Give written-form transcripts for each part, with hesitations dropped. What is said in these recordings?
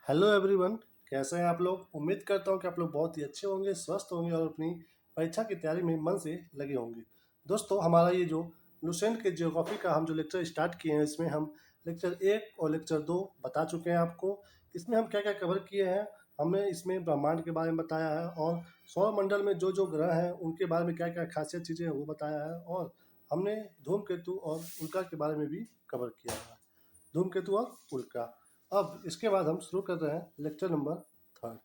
Hello everyone. कैसे हैं आप लोग? उम्मीद करता हूं कि आप लोग बहुत ही अच्छे होंगे, स्वस्थ होंगे और अपनी परीक्षा की तैयारी में मन से लगे होंगे। दोस्तों, हमारा ये जो लुसेंट के ज्योग्राफी का हम जो लेक्चर स्टार्ट किए हैं, इसमें हम लेक्चर 1 और लेक्चर 2 बता चुके हैं आपको। इसमें हम क्या क्या कवर किए हैं, हमने इसमें ब्रह्मांड के बारे में बताया है और सौरमंडल में जो जो ग्रह हैं उनके बारे में क्या क्या खासियत चीज़ें हैं वो बताया है, और हमने धूमकेतु और उल्का के बारे में भी कवर किया है। धूमकेतु और उल्का। अब इसके बाद हम शुरू कर रहे हैं lecture number third.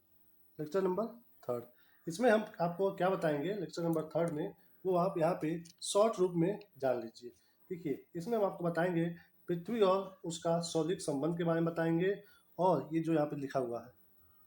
Lecture number third, इसमें हम आपको क्या बताएंगे लेक्चर नंबर थर्ड में, वो आप यहाँ पे शॉर्ट रूप में जान लीजिए। देखिए, इसमें हम आपको बताएंगे पृथ्वी और उसका सौलिक संबंध के बारे में बताएंगे, और ये जो यहाँ पे लिखा हुआ है,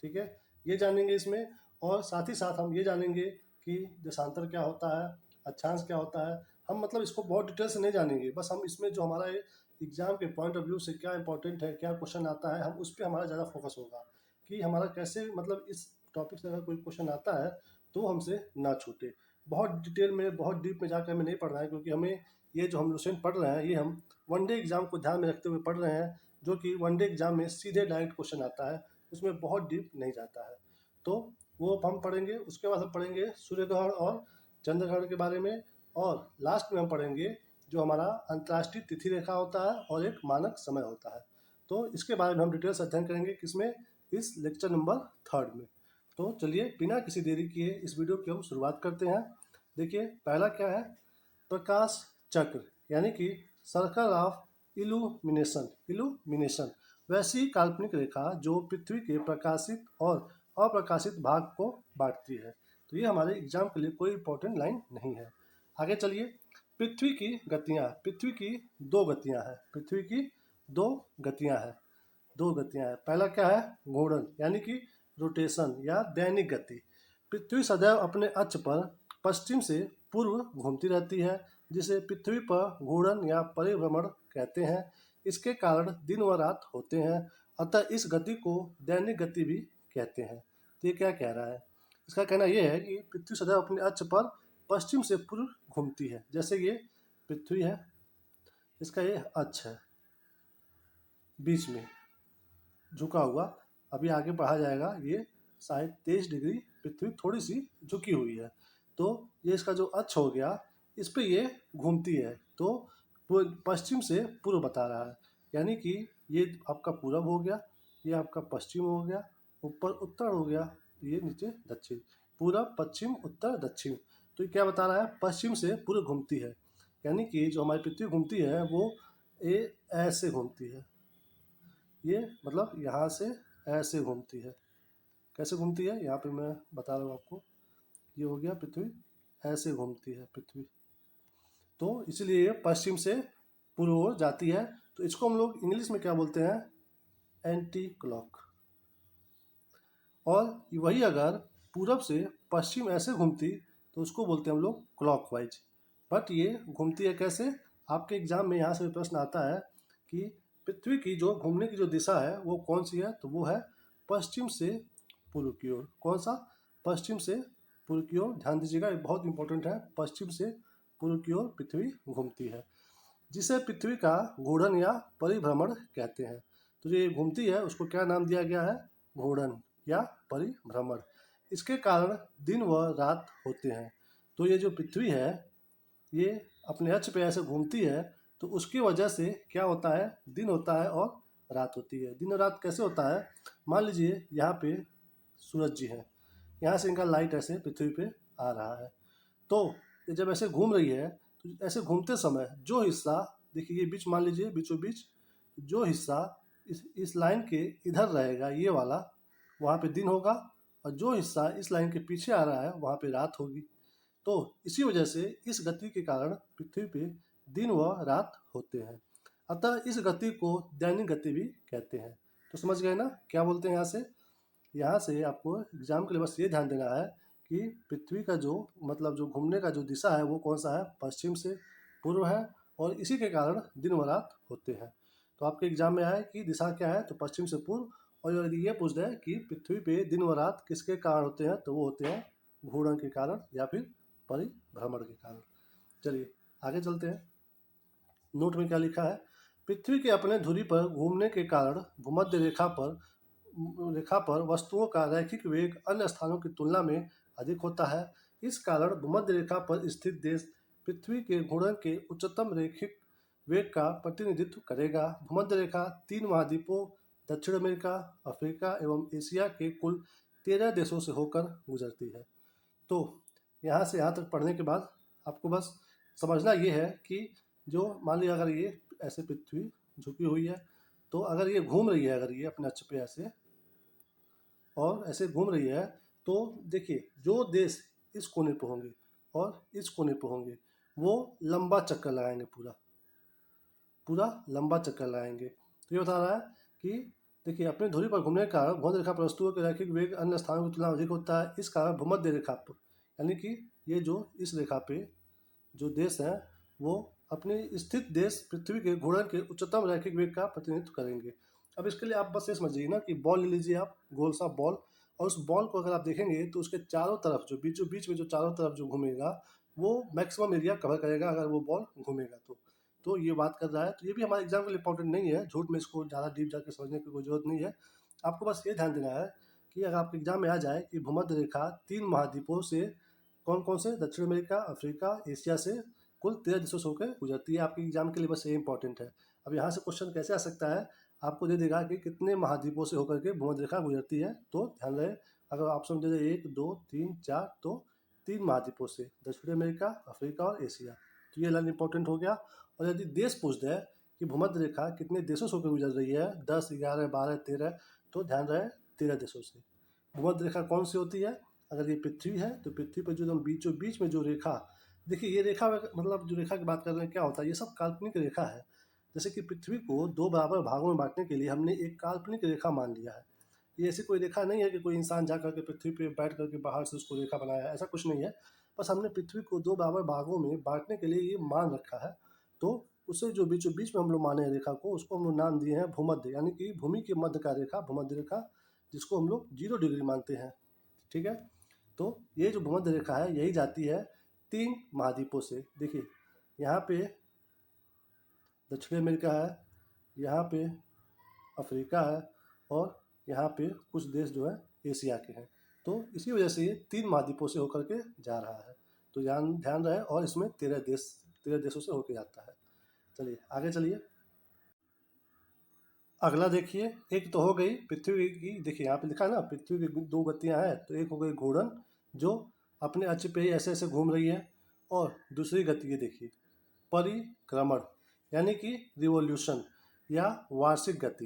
ठीक है, ये जानेंगे इसमें। और साथ ही साथ हम ये जानेंगे कि देशांतर क्या होता है, अक्षांश क्या होता है। हम मतलब इसको बहुत डिटेल से नहीं जानेंगे, बस हम इसमें जो हमारा एग्जाम के पॉइंट ऑफ व्यू से क्या इंपॉर्टेंट है, क्या क्वेश्चन आता है, हम उस पर हमारा ज़्यादा फोकस होगा कि हमारा कैसे मतलब इस टॉपिक से अगर कोई क्वेश्चन आता है तो हमसे ना छूटे। बहुत डिटेल में, बहुत डीप में जाकर हमें नहीं पढ़ना है, क्योंकि हमें ये जो हम लुसेंट पढ़ रहे हैं ये हम वनडे एग्जाम को ध्यान में रखते हुए पढ़ रहे हैं, जो कि वनडे एग्जाम में सीधे डायरेक्ट क्वेश्चन आता है, उसमें बहुत डीप नहीं जाता है। तो वो हम पढ़ेंगे। उसके बाद हम पढ़ेंगे सूर्य ग्रहण और चंद्र ग्रहण के बारे में, और लास्ट में हम पढ़ेंगे जो हमारा अंतर्राष्ट्रीय तिथि रेखा होता है और एक मानक समय होता है। तो इसके बारे में हम डिटेल से अध्ययन करेंगे, किसमें, इस लेक्चर नंबर थर्ड में। तो चलिए बिना किसी देरी किए इस वीडियो की हम शुरुआत करते हैं। देखिए, पहला क्या है, प्रकाश चक्र, यानी कि सर्कल ऑफ इल्यूमिनेशन। इल्यूमिनेशन वैसी काल्पनिक रेखा जो पृथ्वी के प्रकाशित और अप्रकाशित भाग को बांटती है। तो ये हमारे एग्जाम के लिए कोई इंपॉर्टेंट लाइन नहीं है। आगे चलिए, पृथ्वी की गतियाँ। पृथ्वी की दो गतियाँ हैं। पृथ्वी की दो गतियाँ हैं। दो गतियाँ हैं। पहला क्या है, घूर्णन, यानी कि रोटेशन या दैनिक गति। पृथ्वी सदैव अपने अक्ष पर पश्चिम से पूर्व घूमती रहती है, जिसे पृथ्वी पर घूर्णन या परिभ्रमण कहते हैं। इसके कारण दिन व रात होते हैं, अतः इस गति को दैनिक गति भी कहते हैं। तो ये क्या कह रहा है, इसका कहना यह है कि पृथ्वी सदैव अपने अक्ष पर पश्चिम से पूर्व घूमती है। जैसे ये पृथ्वी है, इसका ये अक्ष है, बीच में झुका हुआ। अभी आगे बढ़ा जाएगा, ये शायद 23 डिग्री पृथ्वी थोड़ी सी झुकी हुई है। तो ये इसका जो अक्ष हो गया, इस पे ये घूमती है, तो पश्चिम से पूर्व बता रहा है। यानी कि ये आपका पूरब हो गया, ये आपका पश्चिम हो गया, ऊपर उत्तर हो गया, ये नीचे दक्षिण। पूरब, पश्चिम, उत्तर, दक्षिण। तो ये क्या बता रहा है, पश्चिम से पूर्व घूमती है। यानी कि जो हमारी पृथ्वी घूमती है वो ये ऐसे घूमती है। ये मतलब यहाँ से ऐसे घूमती है। कैसे घूमती है, यहाँ पे मैं बता रहा हूँ आपको। ये हो गया पृथ्वी, ऐसे घूमती है पृथ्वी, तो इसलिए ये पश्चिम से पूर्व ओर जाती है। तो इसको हम लोग इंग्लिश में क्या बोलते हैं, एंटी क्लॉक। और वही अगर पूरब से पश्चिम ऐसे घूमती तो उसको बोलते हैं हम लोग क्लॉकवाइज। बट ये घूमती है कैसे, आपके एग्जाम में यहाँ से प्रश्न आता है कि पृथ्वी की जो घूमने की जो दिशा है वो कौन सी है, तो वो है पश्चिम से पूर्व की ओर। कौन सा, पश्चिम से पूर्व की ओर। ध्यान दीजिएगा, ये बहुत इंपॉर्टेंट है। पश्चिम से पूर्व की ओर पृथ्वी घूमती है, जिसे पृथ्वी का घूर्णन या परिभ्रमण कहते हैं। तो जो ये घूमती है उसको क्या नाम दिया गया है, घूर्णन या परिभ्रमण। इसके कारण दिन व रात होते हैं। तो ये जो पृथ्वी है ये अपने अक्ष पे ऐसे घूमती है, तो उसकी वजह से क्या होता है, दिन होता है और रात होती है। दिन और रात कैसे होता है, मान लीजिए यहाँ पे सूरज जी हैं, यहाँ से इनका लाइट ऐसे पृथ्वी पे आ रहा है। तो ये जब ऐसे घूम रही है, तो ऐसे घूमते समय जो हिस्सा, देखिए ये बीच मान लीजिए बीचों बीच, जो हिस्सा इस लाइन के इधर रहेगा, ये वाला, वहाँ पे दिन होगा, और जो हिस्सा इस लाइन के पीछे आ रहा है वहाँ पे रात होगी। तो इसी वजह से इस गति के कारण पृथ्वी पे दिन व रात होते हैं, अतः इस गति को दैनिक गति भी कहते हैं। तो समझ गए ना क्या बोलते हैं। यहाँ से आपको एग्जाम के लिए बस ये ध्यान देना है कि पृथ्वी का जो मतलब जो घूमने का जो दिशा है वो कौन सा है, पश्चिम से पूर्व है, और इसी के कारण दिन व रात होते हैं। तो आपके एग्जाम में आए कि दिशा क्या है, तो पश्चिम से पूर्व। और यदि ये पूछ दे कि पृथ्वी पे दिन व रात किसके कारण होते हैं, तो वो होते हैं घूर्णन के कारण या फिर परिभ्रमण के कारण। चलिए आगे चलते हैं। नोट में क्या लिखा है, पृथ्वी के अपने धुरी पर घूमने के कारण भूमध्य रेखा पर रेखा पर वस्तुओं का रैखिक वेग अन्य स्थानों की तुलना में अधिक होता है। इस कारण भूमध्य रेखा पर स्थित देश पृथ्वी के घूर्णन के उच्चतम रैखिक वेग का प्रतिनिधित्व करेगा। भूमध्य रेखा 3 महाद्वीपों दक्षिण अमेरिका, अफ्रीका एवं एशिया के कुल 13 देशों से होकर गुजरती है। तो यहाँ से यहाँ तक पढ़ने के बाद आपको बस समझना ये है कि जो मान लिया अगर ये ऐसे पृथ्वी झुकी हुई है, तो अगर ये घूम रही है, अगर ये अपने अक्ष पे ऐसे और ऐसे घूम रही है, तो देखिए जो देश इस कोने पे होंगे और इस कोने पे होंगे वो लंबा चक्कर लगाएंगे, पूरा लंबा चक्कर लगाएंगे। तो ये बता रहा है कि देखिए अपनी धुरी पर घूमने का कारण भूमध्य रेखा पर वस्तुओं के रैखिक वेग अन्य स्थानों की तुलना में अधिक होता है। इस कारण भूमध्य रेखा पर, यानी कि ये जो इस रेखा पे जो देश हैं वो अपनी स्थित देश पृथ्वी के घूर्णन के उच्चतम रैखिक वेग का प्रतिनिधित्व करेंगे। अब इसके लिए आप बस ये समझिए ना कि बॉल ले लीजिए आप, गोल सा बॉल, और उस बॉल को अगर आप देखेंगे तो उसके चारों तरफ जो बीचों बीच में जो चारों तरफ जो घूमेगा वो मैक्सिमम एरिया कवर करेगा अगर वो बॉल घूमेगा तो ये बात कर रहा है। तो ये भी हमारे एग्जाम के लिए इंपॉर्टेंट नहीं है, झूठ में इसको ज़्यादा डीप जाकर समझने की कोई जरूरत नहीं है। आपको बस ये ध्यान देना है कि अगर आपके एग्जाम में आ जाए कि भूमध्य रेखा 3 महाद्वीपों से कौन कौन से, दक्षिण अमेरिका, अफ्रीका, एशिया से कुल 13 देशों से होकर गुजरती है। आपके एग्जाम के लिए बस ये इंपॉर्टेंट है। अब यहाँ से क्वेश्चन कैसे आ सकता है, आपको दे देगा कि कितने महाद्वीपों से होकर के भूमध्य रेखा गुजरती है, तो ध्यान रहे अगर ऑप्शन दे दे 1 2 3 4 तो 3 महाद्वीपों से, दक्षिण अमेरिका, अफ्रीका और एशिया। तो ये लाइन इंपॉर्टेंट हो गया। और यदि देश पूछ दे कि भूमध्य रेखा कितने देशों से होकर गुजर रही है, 10 11 12 13, तो ध्यान रहे 13 देशों से। भूमध्य रेखा कौन सी होती है, अगर ये पृथ्वी है तो पृथ्वी पर जो एकदम बीचों बीच में जो रेखा, देखिए ये रेखा मतलब जो रेखा की बात कर रहे हैं क्या होता है, ये सब काल्पनिक रेखा है। जैसे कि पृथ्वी को 2 बराबर भागों में बांटने के लिए हमने एक काल्पनिक रेखा मान लिया है। ये ऐसी कोई रेखा नहीं है कि कोई इंसान जा करके पृथ्वी पे बैठ करके बाहर से उसको रेखा बनाया है, ऐसा कुछ नहीं है। बस हमने पृथ्वी को 2 बराबर भागों में बांटने के लिए ये मान रखा है। तो उसे जो बीचों बीच में हम लोग माने हैं रेखा को, उसको हम लोग नाम दिए हैं भूमध्य, यानी कि भूमि के मध्य का रेखा भूमध्य रेखा, जिसको हम लोग 0 डिग्री मानते हैं। ठीक है, तो ये जो भूमध्य रेखा है यही जाती है 3 महाद्वीपों से। देखिए यहाँ पे दक्षिण अमेरिका है, यहाँ पे अफ्रीका है और यहाँ पे कुछ देश जो है एशिया के हैं। तो इसी वजह से ये 3 महाद्वीपों से होकर के जा रहा है। तो ध्यान ध्यान रहे, और इसमें 13 देशों से होकर जाता है। चलिए आगे चलिए, अगला देखिए। एक तो हो गई पृथ्वी की, देखिए यहाँ पे लिखा है ना पृथ्वी की 2 गतियाँ हैं, तो एक हो गई घूर्णन जो अपने अक्ष पे ही ऐसे ऐसे घूम रही है, और दूसरी गति ये देखिए परिक्रमण, यानी कि रिवॉल्यूशन या वार्षिक गति।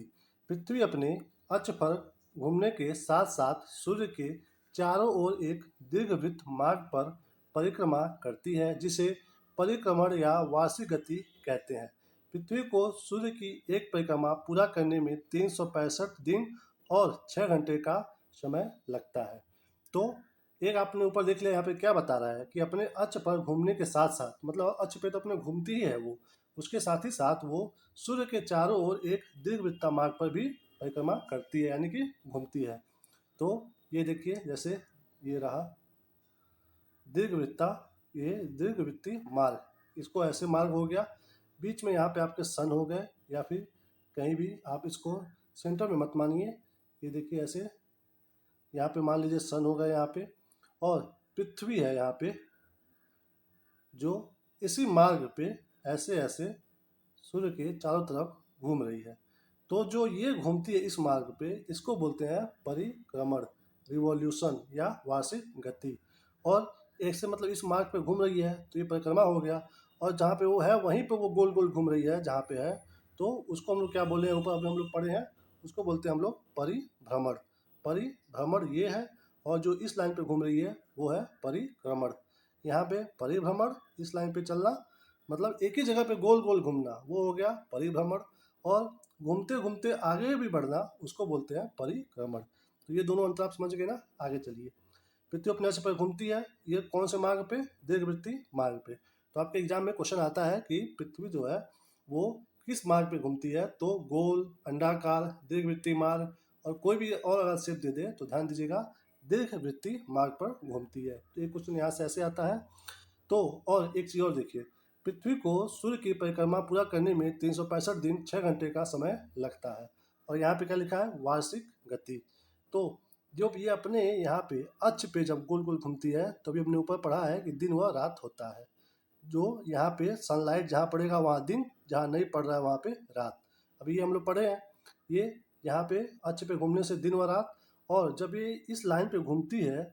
पृथ्वी अपने अक्ष पर घूमने के साथ साथ सूर्य के चारों ओर एक दीर्घवृत्त मार्ग पर परिक्रमा करती है, जिसे परिक्रमण या वार्षिक गति कहते हैं। पृथ्वी को सूर्य की एक परिक्रमा पूरा करने में 365 दिन और 6 घंटे का समय लगता है। तो एक आपने ऊपर देख लिया, यहाँ पे क्या बता रहा है कि अपने अक्ष पर घूमने के साथ साथ, मतलब अक्ष पे तो अपने घूमती ही है वो, उसके साथ ही साथ वो सूर्य के चारों ओर एक दीर्घवृत्त मार्ग पर भी परिक्रमा करती है, यानी कि घूमती है। तो ये देखिए जैसे ये रहा दीर्घवृत्ता, ये दीर्घवृत्तीय मार्ग, इसको ऐसे मार्ग हो गया। बीच में यहाँ पे आपके सन हो गए, या फिर कहीं भी आप इसको सेंटर में मत मानिए, ये देखिए ऐसे यहाँ पे मान लीजिए सन हो गए यहाँ पे, और पृथ्वी है यहाँ पे जो इसी मार्ग पे ऐसे ऐसे सूर्य के चारों तरफ घूम रही है। तो जो ये घूमती है इस मार्ग पे, इसको बोलते हैं परिक्रमण, रिवॉल्यूशन या वार्षिक गति। और एक से मतलब इस मार्ग पे घूम रही है तो ये परिक्रमा हो गया, और जहाँ पे वो है वहीं पे वो गोल गोल घूम रही है जहाँ पे है, तो उसको हम लोग क्या बोले हैं, ऊपर हम लोग पढ़े हैं, उसको बोलते हैं हम लोग परिभ्रमण। परिभ्रमण ये है, और जो इस लाइन पे घूम रही है वो है परिक्रमण। यहाँ पे परिभ्रमण, इस लाइन पे चलना, मतलब एक ही जगह पे गोल गोल घूमना, वो हो गया परिभ्रमण। और घूमते घूमते आगे भी बढ़ना, उसको बोलते हैं परिक्रमण। तो ये दोनों अंतर आप समझ गए ना। आगे चलिए, पृथ्वी अपने अक्ष पर घूमती है, ये कौन से मार्ग पे, दीर्घवृत्तीय मार्ग पे। तो आपके एग्जाम में क्वेश्चन आता है कि पृथ्वी जो है वो किस मार्ग पे घूमती है, तो गोल, अंडाकार, दीर्घवृत्तीय मार्ग, और कोई भी और अगर शेप दे दे तो ध्यान दीजिएगा दीर्घवृत्तीय मार्ग पर घूमती है। तो ये क्वेश्चन यहाँ से ऐसे आता है। तो और एक चीज़ और देखिए, पृथ्वी को सूर्य की परिक्रमा पूरा करने में 365 दिन 6 घंटे का समय लगता है। और यहाँ पे क्या लिखा है, वार्षिक गति। तो जब ये अपने यहाँ पे अक्ष पे जब गोल गोल घूमती है तो अभी हमने ऊपर पढ़ा है कि दिन व रात होता है। जो यहाँ पे सनलाइट जहाँ पड़ेगा वहाँ दिन, जहाँ नहीं पड़ रहा है वहाँ पे रात। अभी ये हम लोग पढ़े हैं, ये यहाँ पे अक्ष पे घूमने से दिन व रात। और जब ये इस लाइन पे घूमती है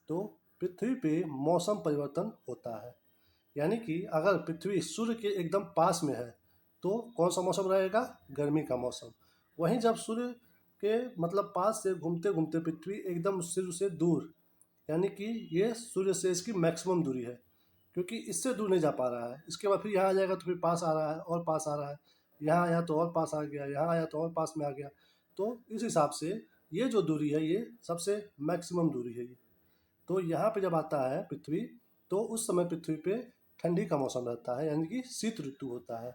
तो पृथ्वी पे मौसम परिवर्तन होता है। यानी कि अगर पृथ्वी सूर्य के एकदम पास में है तो कौन सा मौसम रहेगा, गर्मी का मौसम। वहीं जब सूर्य के मतलब पास से घूमते घूमते पृथ्वी एकदम सूर्य से दूर, यानी कि ये सूर्य से इसकी मैक्सिमम दूरी है, क्योंकि इससे दूर नहीं जा पा रहा है। इसके बाद फिर यहाँ आ जाएगा तो फिर पास आ रहा है और पास आ रहा है, यहाँ आया तो और पास आ गया, यहाँ आया तो और पास में आ गया। तो इस हिसाब से ये जो दूरी है ये सबसे मैक्सिमम दूरी है ये। तो यहाँ पे जब आता है पृथ्वी तो उस समय पृथ्वी पे ठंडी का मौसम रहता है, यानी कि शीत ऋतु होता है।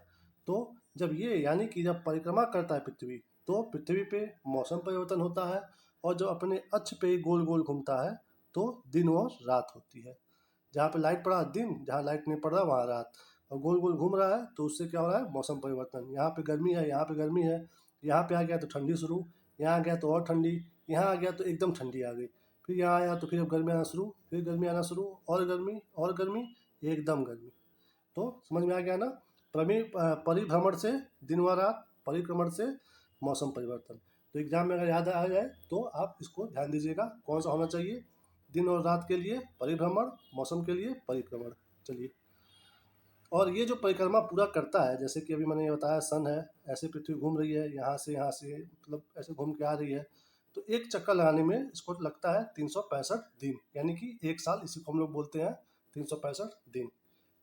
तो जब ये यानी कि जब परिक्रमा करता है पृथ्वी तो पृथ्वी पे मौसम परिवर्तन होता है, और जब अपने अक्ष पे गोल गोल घूमता है तो दिन और रात होती है। जहाँ पे लाइट पड़ा दिन, जहाँ लाइट नहीं पड़ रहा वहाँ रात। और गोल गोल घूम रहा है तो उससे क्या हो रहा है, मौसम परिवर्तन। यहाँ पे गर्मी है, यहाँ पे गर्मी है, यहाँ पे आ गया तो ठंडी शुरू, यहाँ आ गया तो और ठंडी, यहाँ आ गया तो एकदम ठंडी आ गई। फिर यहाँ आया तो फिर अब गर्मी आना शुरू, फिर गर्मी आना शुरू, और गर्मी, एकदम गर्मी। तो समझ में आ गया ना, परिभ्रमण से दिन व रात, परिक्रमण से मौसम परिवर्तन। तो एग्जाम में अगर याद आ जाए तो आप इसको ध्यान दीजिएगा, कौन सा होना चाहिए, दिन और रात के लिए परिभ्रमण, मौसम के लिए परिक्रमण। चलिए, और ये जो परिक्रमा पूरा करता है, जैसे कि अभी मैंने ये बताया सन है, ऐसे पृथ्वी घूम रही है यहाँ से मतलब ऐसे घूम के आ रही है। तो एक चक्कर लगाने में इसको लगता है 365 दिन, यानी कि एक साल, इसी को हम लोग बोलते हैं 365 दिन।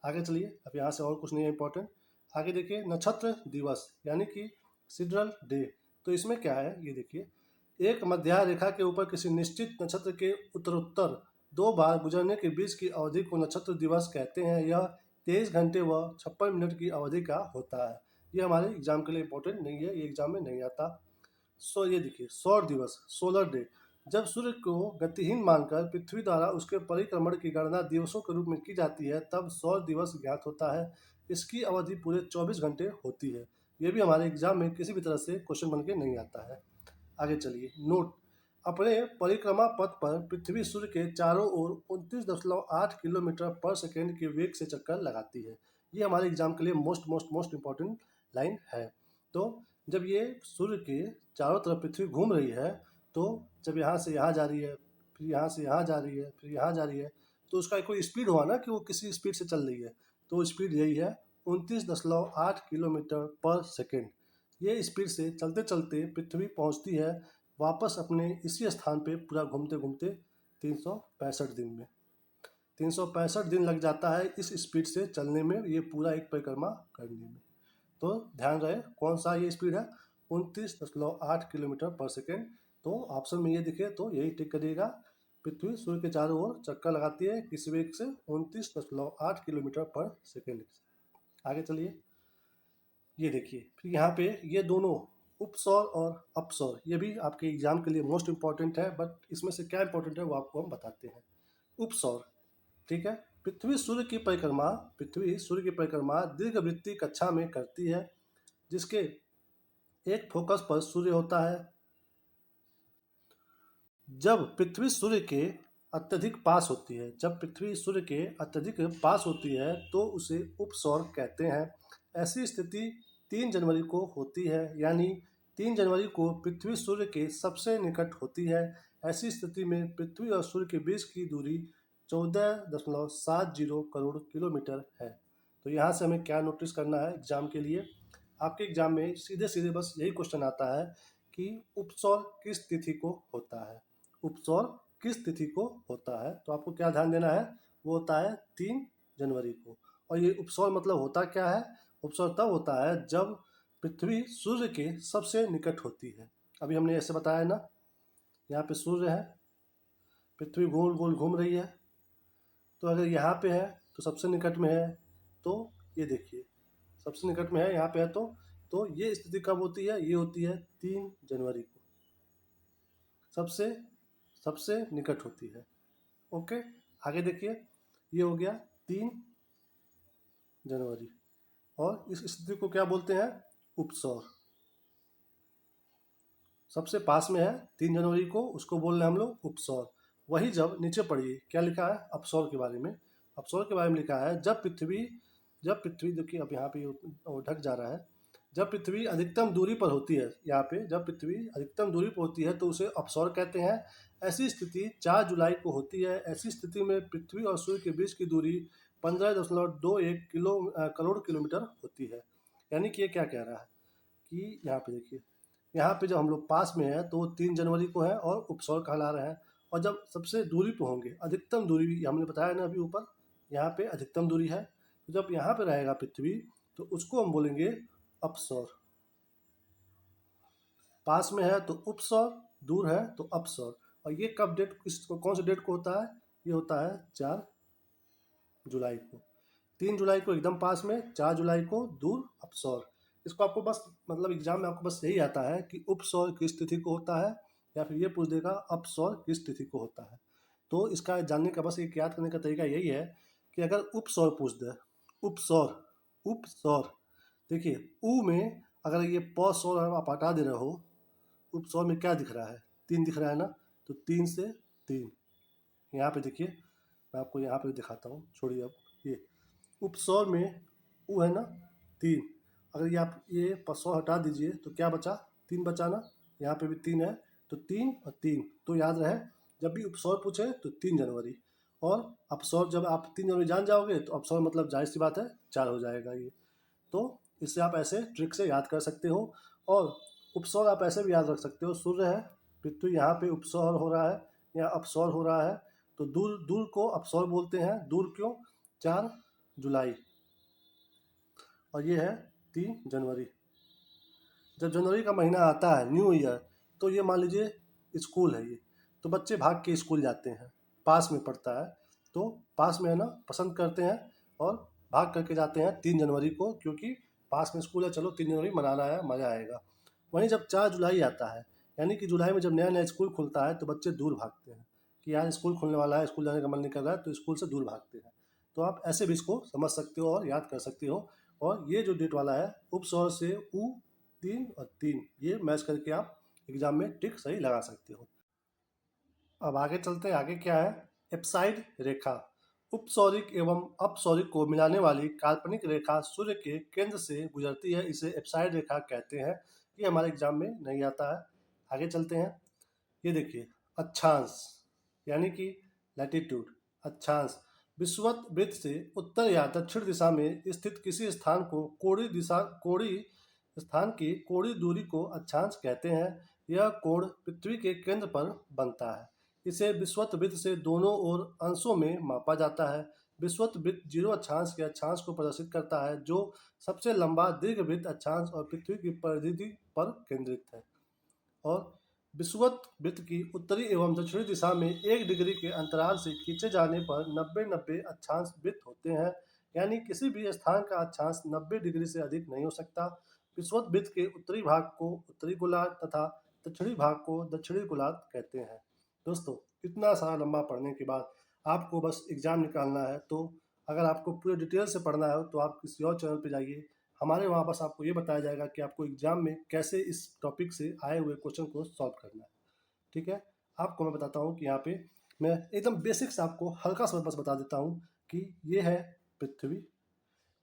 आगे चलिए, अब यहाँ से और कुछ नहीं है इंपॉर्टेंट। आगे देखिए, नक्षत्र दिवस यानी कि सिड्रल डे। तो इसमें क्या है ये देखिए, एक मध्य रेखा के ऊपर किसी निश्चित नक्षत्र के उत्तरोत्तर 2 बार गुजरने के बीच की अवधि को नक्षत्र दिवस कहते हैं। यह 23 घंटे व 56 मिनट की अवधि का होता है। ये हमारे एग्जाम के लिए इंपॉर्टेंट नहीं है, ये एग्जाम में नहीं आता। ये देखिए, सौर दिवस, सोलर डे। जब सूर्य को गतिहीन मानकर पृथ्वी द्वारा उसके परिक्रमण की गणना दिवसों के रूप में की जाती है तब सौर दिवस ज्ञात होता है। इसकी अवधि पूरे 24 घंटे होती है। ये भी हमारे एग्जाम में किसी भी तरह से क्वेश्चन बन के नहीं आता है। आगे चलिए, नोट। अपने परिक्रमा पथ पर पृथ्वी सूर्य के चारों ओर 29.8 किलोमीटर पर सेकेंड के वेग से चक्कर लगाती है। ये हमारे एग्जाम के लिए मोस्ट इम्पोर्टेंट लाइन है। तो जब ये सूर्य के चारों तरफ पृथ्वी घूम रही है तो जब यहाँ से यहाँ जा रही है, फिर यहाँ से यहाँ जा रही है, फिर यहाँ जा रही है, तो उसका कोई स्पीड हुआ ना कि वो किसी स्पीड से चल रही है। तो स्पीड यही है, 29.8 किलोमीटर पर सेकेंड। ये स्पीड से चलते चलते पृथ्वी पहुंचती है वापस अपने इसी स्थान पे पूरा घूमते घूमते 365 दिन में। 365 दिन लग जाता है इस स्पीड से चलने में, ये पूरा एक परिक्रमा करने में। तो ध्यान रहे कौन सा ये स्पीड है, 29.8 किलोमीटर पर सेकेंड। तो ऑप्शन में ये दिखे तो यही टिक करिएगा। पृथ्वी सूर्य के चारों ओर चक्कर लगाती है किस वेग से, 29.8 किलोमीटर पर सेकेंड। आगे चलिए, ये देखिए, फिर यहाँ पे ये दोनों उपसौर और अपसौर, ये भी आपके एग्जाम के लिए मोस्ट इंपॉर्टेंट है, बट इसमें से क्या इंपॉर्टेंट है वो आपको हम बताते हैं। उपसौर, ठीक है, पृथ्वी सूर्य की परिक्रमा दीर्घवृत्तीय कक्षा में करती है, जिसके एक फोकस पर सूर्य होता है। जब पृथ्वी सूर्य के अत्यधिक पास होती है, जब पृथ्वी सूर्य के अत्यधिक पास होती है तो उसे उपसौर कहते हैं। ऐसी स्थिति 3 जनवरी को होती है, यानी 3 जनवरी को पृथ्वी सूर्य के सबसे निकट होती है। ऐसी स्थिति में पृथ्वी और सूर्य के बीच की दूरी 14.70 करोड़ किलोमीटर है। तो यहाँ से हमें क्या नोटिस करना है एग्जाम के लिए, आपके एग्जाम में सीधे सीधे बस यही क्वेश्चन आता है कि उपसौर किस तिथि को होता है, उपसौर किस तिथि को होता है। तो आपको क्या ध्यान देना है, वो होता है 3 जनवरी को। और ये उपसौर मतलब होता क्या है, उपसौर तब होता है जब पृथ्वी सूर्य के सबसे निकट होती है। अभी हमने ऐसे बताया ना, यहाँ पे सूर्य है, पृथ्वी गोल गोल घूम रही है, तो अगर यहाँ पे है तो सबसे निकट में है। तो ये देखिए, सबसे निकट में है, यहाँ पे है, तो ये स्थिति कब होती है, ये होती है 3 जनवरी को, सबसे सबसे निकट होती है। ओके, आगे देखिए, ये हो गया 3 जनवरी, और इस स्थिति को क्या बोलते हैं, उपसौर। सबसे पास में है 3 जनवरी को, उसको बोल रहे हैं हम लोग उपसौर। वही जब नीचे पढ़िए क्या लिखा है अपसौर के बारे में। अपसौर के बारे में लिखा है जब पृथ्वी देखिए अब यहाँ पे वो ढक जा रहा है। जब पृथ्वी अधिकतम दूरी पर होती है, यहाँ पे जब पृथ्वी अधिकतम दूरी पर होती है तो उसे अपसौर कहते हैं। ऐसी स्थिति 4 जुलाई को होती है। ऐसी स्थिति में पृथ्वी और सूर्य के बीच की दूरी 15.21 करोड़ किलोमीटर होती है। यानी कि ये क्या कह रहा है कि यहाँ पे देखिए, यहाँ पे जब हम लोग पास में हैं तो 3 जनवरी को है और उपसौर कहला रहे हैं। और जब सबसे दूरी पे होंगे, अधिकतम दूरी भी हमने बताया ना अभी ऊपर, यहाँ पे अधिकतम दूरी है, तो जब यहाँ पे रहेगा पृथ्वी तो उसको हम बोलेंगे अपसौर। पास में है तो उपसौर, दूर है तो अपसौर। और ये कब डेट कौन से डेट को होता है? ये होता है 4 जुलाई को। 3 जुलाई को एकदम पास में, 4 जुलाई को दूर अपसौर। इसको आपको बस मतलब एग्जाम में आपको बस यही आता है कि उपसौर किस तिथि को होता है, या फिर ये पूछ देगा अपसौर किस तिथि को होता है। तो इसका जानने का बस एक याद करने का तरीका यही है कि अगर उपसौर पूछ दे, उपसौर, उपसौर, देखिए ऊ में अगर ये प सौर आप हटा दे रहे हो, उपसौर में क्या दिख रहा है? 3 दिख रहा है ना, तो 3 से 3 यहाँ पे देखिए, मैं आपको यहाँ पे दिखाता हूँ, छोड़िए अब। ये उपसौर में ऊ है ना 3, अगर ये आप ये सौ हटा दीजिए तो क्या बचा? 3 बचा ना, यहाँ पे भी 3 है, तो 3 और 3। तो याद रहे जब भी उपसौर पूछे तो 3 जनवरी, और अपसौर जब आप 3 जनवरी जान जाओगे तो अपसौर मतलब जाहिर सी बात है 4 हो जाएगा ये। तो इससे आप ऐसे ट्रिक से याद कर सकते हो। और उपसौर आप ऐसे भी याद रख सकते हो, सूर्य है, पृथ्वी यहाँ पे उपसौर हो रहा है या अपसौर हो रहा है, तो दूर दूर को अपसौर बोलते हैं। दूर क्यों? 4 जुलाई, और ये है 3 जनवरी। जब जनवरी का महीना आता है, न्यू ईयर, तो ये मान लीजिए स्कूल है ये, तो बच्चे भाग के स्कूल जाते हैं, पास में पड़ता है तो पास में है ना पसंद करते हैं और भाग करके जाते हैं 3 जनवरी को, क्योंकि पास में स्कूल है, चलो 3 जनवरी मनाना है, मज़ा आएगा। वहीं जब 4 जुलाई आता है, यानी कि जुलाई में जब नया नया स्कूल खुलता है तो बच्चे दूर भागते हैं कि यार स्कूल खुलने वाला है, स्कूल जाने का मन नहीं कर रहा है, तो स्कूल से दूर भागते हैं। तो आप ऐसे भी इसको समझ सकते हो और याद कर सकते हो। और ये जो डेट वाला है उपसौर से ऊ 3 और 3, ये मैच करके आप एग्जाम में टिक सही लगा सकते हो। अब आगे चलते हैं, आगे क्या है? एप्साइड रेखा। उपसौरिक एवं अपसौरिक को मिलाने वाली काल्पनिक रेखा सूर्य के केंद्र से गुजरती है, इसे एप्साइड रेखा कहते हैं। ये हमारे एग्जाम में नहीं आता है। आगे चलते हैं, ये देखिए अक्षांश, यानी कि लैटिट्यूड। अक्षांश विषुवत वृत्त से उत्तर या दक्षिण दिशा में स्थित किसी स्थान को कोणीय स्थान की कोणीय दूरी को अक्षांश कहते हैं। यह कोण पृथ्वी के केंद्र पर बनता है। इसे विषुवत वृत्त से दोनों ओर अंशों में मापा जाता है। विषुवत वृत्त 0 अक्षांश के अक्षांश को प्रदर्शित करता है, जो सबसे लंबा दीर्घवृत्त अक्षांश और पृथ्वी की परिधि पर केंद्रित है। और विषुवत वृत्त की उत्तरी एवं दक्षिणी दिशा में 1 डिग्री के अंतराल से खींचे जाने पर 90-90 अक्षांश वृत्त होते हैं, यानी किसी भी स्थान का अक्षांश 90 डिग्री से अधिक नहीं हो सकता। विषुवत वृत्त के उत्तरी भाग को उत्तरी गोलार्ध तथा दक्षिणी भाग को दक्षिणी गोलार्ध कहते हैं। दोस्तों, इतना सारा लंबा पढ़ने के बाद आपको बस एग्जाम निकालना है, तो अगर आपको पूरे डिटेल से पढ़ना है तो आप किसी और चैनल पर जाइए। हमारे वहाँ बस आपको ये बताया जाएगा कि आपको एग्जाम में कैसे इस टॉपिक से आए हुए क्वेश्चन को सॉल्व करना है। ठीक है, आपको मैं बताता हूँ कि यहाँ पे मैं एकदम बेसिक से आपको हल्का सा बस बता देता हूँ कि ये है पृथ्वी।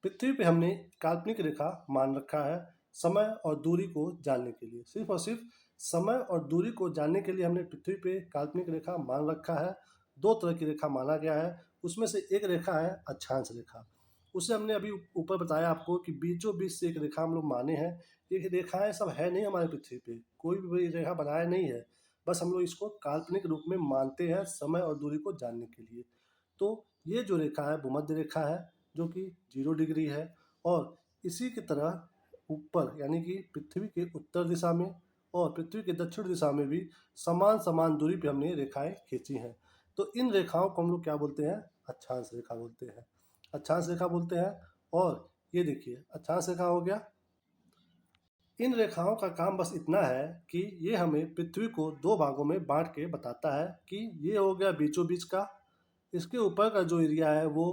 पृथ्वी पे हमने काल्पनिक रेखा मान रखा है समय और दूरी को जानने के लिए। सिर्फ और सिर्फ समय और दूरी को जानने के लिए हमने पृथ्वी पे काल्पनिक रेखा मान रखा है। 2 तरह की रेखा माना गया है, उसमें से एक रेखा है अक्षांश रेखा। उसे हमने अभी ऊपर बताया आपको कि बीचों बीच से एक रेखा हम लोग माने हैं। ये रेखाएं सब है नहीं हमारे पृथ्वी पे, कोई भी रेखा बनाया नहीं है, बस हम लोग इसको काल्पनिक रूप में मानते हैं समय और दूरी को जानने के लिए। तो ये जो रेखा है भूमध्य रेखा है, जो कि 0 डिग्री है, और इसी की तरह ऊपर यानी कि पृथ्वी के उत्तर दिशा में और पृथ्वी के दक्षिण दिशा में भी समान समान दूरी पे हमने रेखाएं खींची हैं। तो इन रेखाओं को हम लोग क्या बोलते हैं? अक्षांश रेखा बोलते हैं, अक्षांश रेखा बोलते हैं। और ये देखिए अक्षांश रेखा हो गया। इन रेखाओं का काम बस इतना है कि ये हमें पृथ्वी को 2 भागों में बांट के बताता है कि ये हो गया बीचों बीच का, इसके ऊपर का जो एरिया है वो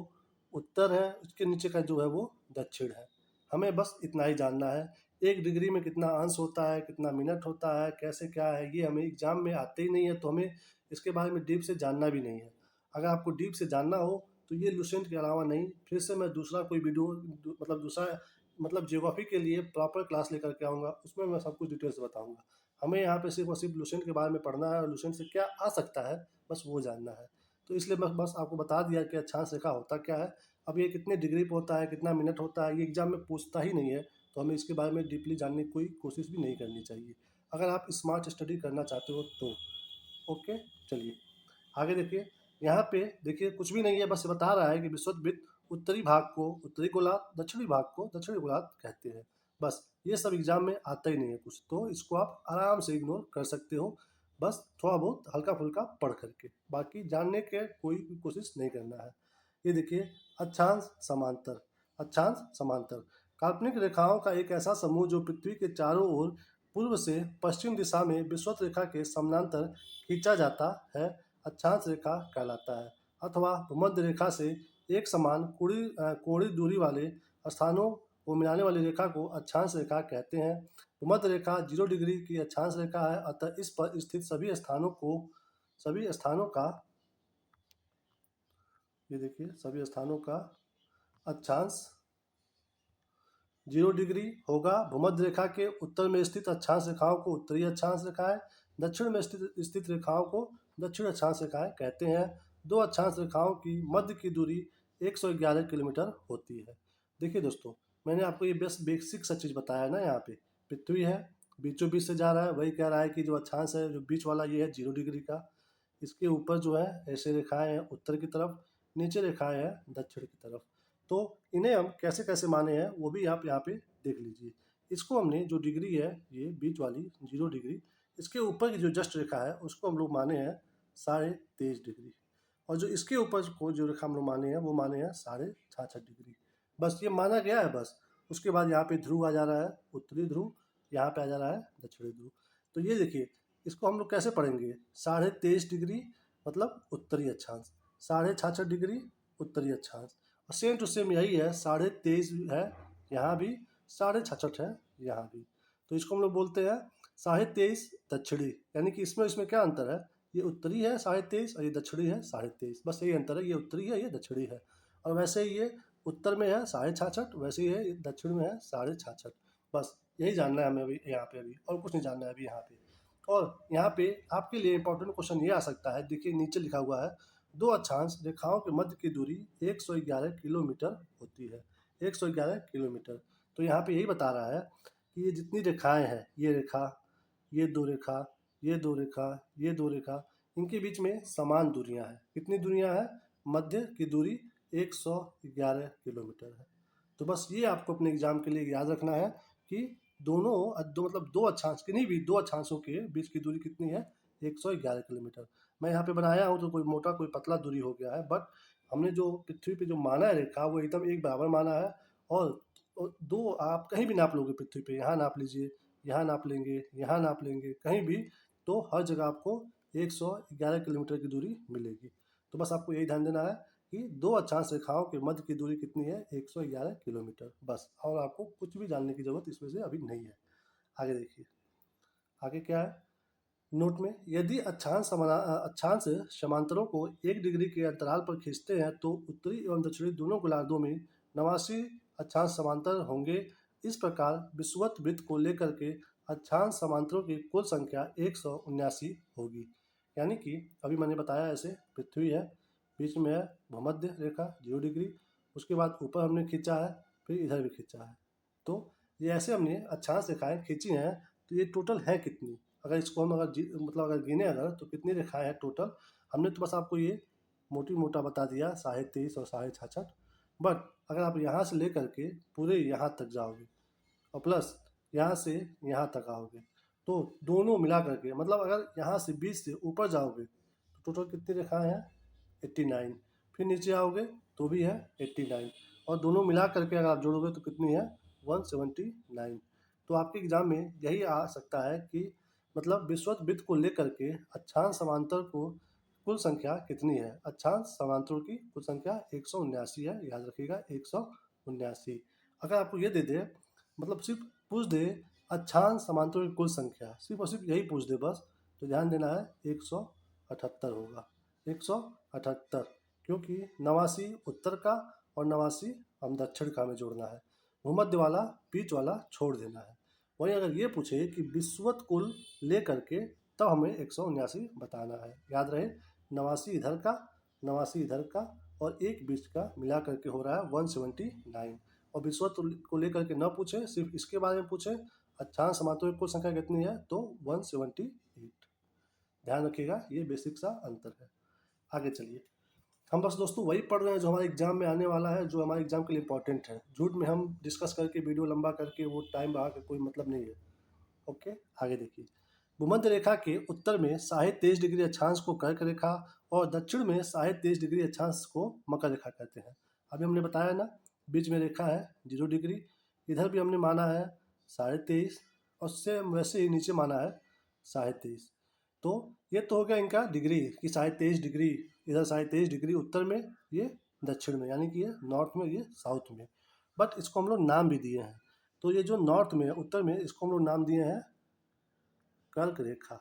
उत्तर है, इसके नीचे का जो है वो दक्षिण है। हमें बस इतना ही जानना है। एक डिग्री में कितना अंश होता है, कितना मिनट होता है, कैसे क्या है, ये हमें एग्जाम में आते ही नहीं है, तो हमें इसके बारे में डीप से जानना भी नहीं है। अगर आपको डीप से जानना हो तो ये लुसेंट के अलावा नहीं, फिर से मैं दूसरा कोई वीडियो दूसरा ज्योग्राफी के लिए प्रॉपर क्लास लेकर के आऊँगा, उसमें मैं सब कुछ डिटेल से बताऊँगा। हमें यहाँ पे सिर्फ और सिर्फ लुसेंट के बारे में पढ़ना है और लुसेंट से क्या आ सकता है, बस वो जानना है। तो इसलिए मैं बस आपको बता दिया कि अक्षांश रेखा होता क्या है। अब ये कितने डिग्री पे होता है, कितना मिनट होता है, ये एग्जाम में पूछता ही नहीं है, तो हमें इसके बारे में डीपली जानने की कोई कोशिश भी नहीं करनी चाहिए, अगर आप स्मार्ट स्टडी करना चाहते हो तो। ओके, चलिए आगे देखिए। यहाँ पे देखिए कुछ भी नहीं है, बस ये बता रहा है कि विषुववृत्त उत्तरी भाग को उत्तरी गोलार्ध, दक्षिणी भाग को दक्षिणी गोलार्ध कहते हैं। बस ये सब एग्जाम में आता ही नहीं है कुछ, तो इसको आप आराम से इग्नोर कर सकते हो, बस थोड़ा बहुत हल्का फुल्का पढ़ करके, बाकी जानने के कोई भी कोशिश नहीं करना है। ये देखिए, अक्षांश समांतर। अक्षांश समांतर काल्पनिक रेखाओं का एक ऐसा समूह जो पृथ्वी के चारों ओर पूर्व से पश्चिम दिशा में विषुवत रेखा के समानांतर खींचा जाता है, अक्षांश रेखा कहलाता है। अथवा भूमध्य रेखा से एक समान कोणीय दूरी वाले स्थानों को मिलाने वाली रेखा को अक्षांश रेखा कहते हैं। भूमध्य रेखा 0 डिग्री की अक्षांश रेखा है, अतः इस पर स्थित सभी स्थानों का ये देखिए सभी स्थानों का अक्षांश 0 डिग्री होगा। भूमध्य रेखा के उत्तर में स्थित अक्षांश रेखाओं को उत्तरी अक्षांश रेखाएं, दक्षिण में स्थित रेखाओं को दक्षिण अक्षांश रेखाएं कहते हैं। दो अक्षांश रेखाओं की मध्य की दूरी 111 किलोमीटर होती है। देखिए दोस्तों, मैंने आपको ये बेस्ट बेसिक सा चीज़ बताया ना। यहाँ पे पृथ्वी है, बीचों बीच से जा रहा है, वही कह रहा है कि जो अक्षांश है, जो बीच वाला ये है 0 डिग्री का, इसके ऊपर जो है ऐसे रेखाएं हैं उत्तर की तरफ, नीचे रेखाएं हैं दक्षिण की तरफ। तो इन्हें हम कैसे कैसे माने हैं वो भी आप यहाँ पे देख लीजिए। इसको हमने जो डिग्री है, ये बीच वाली 0 डिग्री, इसके ऊपर की जो जस्ट रेखा है उसको हम लोग माने हैं 23.5 डिग्री, और जो इसके ऊपर को जो रेखा हम लोग माने हैं वो माने हैं 66.5 डिग्री। बस ये माना गया है बस। उसके बाद यहाँ पे ध्रुव आ जा रहा है, उत्तरी ध्रुव, यहाँ पे आ जा रहा है दक्षिणी ध्रुव। तो ये देखिए, इसको हम लोग कैसे पढ़ेंगे, 23.5 डिग्री मतलब उत्तरी अक्षांश, 66.5 डिग्री उत्तरी अक्षांश, और सेम टू सेम यही है, 23.5 है यहाँ भी, 66.5 है यहाँ भी। तो इसको हम लोग बोलते हैं 23.5 दक्षिणी, यानी कि इसमें इसमें क्या अंतर है, ये उत्तरी है 23.5 और ये दक्षिणी है 23.5, बस यही अंतर है, ये उत्तरी है ये दक्षिणी है। और वैसे ही ये उत्तर में है 66.5, वैसे ही है दक्षिण में है 66.5। बस यही जानना है हमें अभी यहाँ पे, अभी और कुछ नहीं जानना है अभी यहाँ पे। और यहाँ पे आपके लिए इंपॉर्टेंट क्वेश्चन ये आ सकता है, देखिए नीचे लिखा हुआ है, दो अक्षांश रेखाओं के मध्य की दूरी 111 किलोमीटर होती है, 111 किलोमीटर। तो यहाँ पे यही बता रहा है कि ये जितनी रेखाएं हैं, ये रेखा, ये दो रेखा, ये दो रेखा, ये दो रेखा, इनके बीच में समान दूरियां हैं। कितनी दूरियां हैं, मध्य की दूरी 111 किलोमीटर है। तो बस ये आपको अपने एग्जाम के लिए याद रखना है कि दो अक्षांश, किन्हीं भी दो अक्षांशों के बीच की दूरी कितनी है, 111 किलोमीटर। मैं यहाँ पे बनाया हूँ तो कोई मोटा कोई पतला दूरी हो गया है, बट हमने जो पृथ्वी पे जो माना है रेखा वो एकदम एक बराबर माना है। और दो आप कहीं भी नाप लोगे पृथ्वी पे, यहाँ नाप लीजिए, यहाँ नाप लेंगे, यहाँ नाप लेंगे, कहीं भी, तो हर जगह आपको 111 किलोमीटर की दूरी मिलेगी। तो बस आपको यही ध्यान देना है कि दो अक्षांश रेखाओं के मध्य की दूरी कितनी है, 111 किलोमीटर, बस। और आपको कुछ भी जानने की जरूरत इसमें से अभी नहीं है। आगे देखिए, आगे क्या है नोट में, यदि अक्षांश समांतरों को 1 डिग्री के अंतराल पर खींचते हैं तो उत्तरी एवं दक्षिणी दोनों गोलार्धों में 89 अक्षांश समांतर होंगे। इस प्रकार विषुवत वृत्त को लेकर के अक्षांश समांतरों की कुल संख्या 179 होगी। यानी कि अभी मैंने बताया, ऐसे पृथ्वी है, बीच में है भूमध्य रेखा 0 डिग्री, उसके बाद ऊपर हमने खींचा है, फिर इधर भी खींचा है। तो ये ऐसे हमने अक्षांश रेखाएं खींची हैं। तो ये टोटल है कितनी, अगर इसको हम अगर गिने अगर, तो कितनी रेखाएं हैं टोटल। हमने तो बस आपको ये मोटी मोटा बता दिया 23.5 और 66.5, बट अगर आप यहाँ से लेकर के पूरे यहाँ तक जाओगे और प्लस यहाँ से यहाँ तक आओगे, तो दोनों मिला करके, मतलब अगर यहाँ से 20 से ऊपर जाओगे तो टोटल कितनी रेखाएं हैं, 89। फिर नीचे आओगे तो भी है 89, और दोनों मिला करके अगर आप जोड़ोगे तो कितनी है, 179। तो आपके एग्जाम में यही आ सकता है कि मतलब विषुवत वृत्त को लेकर के अक्षांश समांतर को कुल संख्या कितनी है। अक्षांश समांतरों की कुल संख्या 179 है, याद रखिएगा 179। अगर आपको ये दे दे, मतलब सिर्फ पूछ दे अक्षांश समांतरों की कुल संख्या, सिर्फ और सिर्फ यही पूछ दे बस, तो ध्यान देना है 178 होगा। 178, क्योंकि 89 उत्तर का और 89 हम दक्षिण का में जोड़ना है। भूमध्य वाला बीच वाला छोड़ देना है। वहीं अगर ये पूछे कि विषुवत कुल ले करके, तब हमें 179 बताना है। याद रहे 89 इधर का, 89 इधर का और एक बीच का मिला करके हो रहा है 179। और विषुवत को लेकर के न पूछे, सिर्फ इसके बारे में पूछे अक्षांश समांतरों की कुल संख्या कितनी है, तो 178। ध्यान रखिएगा, ये बेसिक सा अंतर है। आगे चलिए, हम बस दोस्तों वही पढ़ रहे हैं जो हमारे एग्जाम में आने वाला है, जो हमारे एग्जाम के लिए इंपॉर्टेंट है। झूठ में हम डिस्कस करके वीडियो लंबा करके वो टाइम बढ़ा के कोई मतलब नहीं है। ओके, आगे देखिए। भूमध्य रेखा के उत्तर में 23.5 डिग्री अक्षांश को कर्क रेखा और दक्षिण में 23.5 डिग्री अक्षांश को मकर रेखा कहते हैं। अभी हमने बताया ना, बीच में रेखा है 0 डिग्री, इधर भी हमने माना है 23.5 और उससे वैसे ही नीचे माना है 23.5। तो ये तो हो गया इनका डिग्री कि 23.5 डिग्री, इधर 23.5 डिग्री उत्तर में, ये दक्षिण में, यानी कि ये नॉर्थ में, ये साउथ में। बट इसको हम लोग नाम भी दिए हैं। तो ये जो नॉर्थ में है, उत्तर में, इसको हम लोग नाम दिए हैं कर्क रेखा।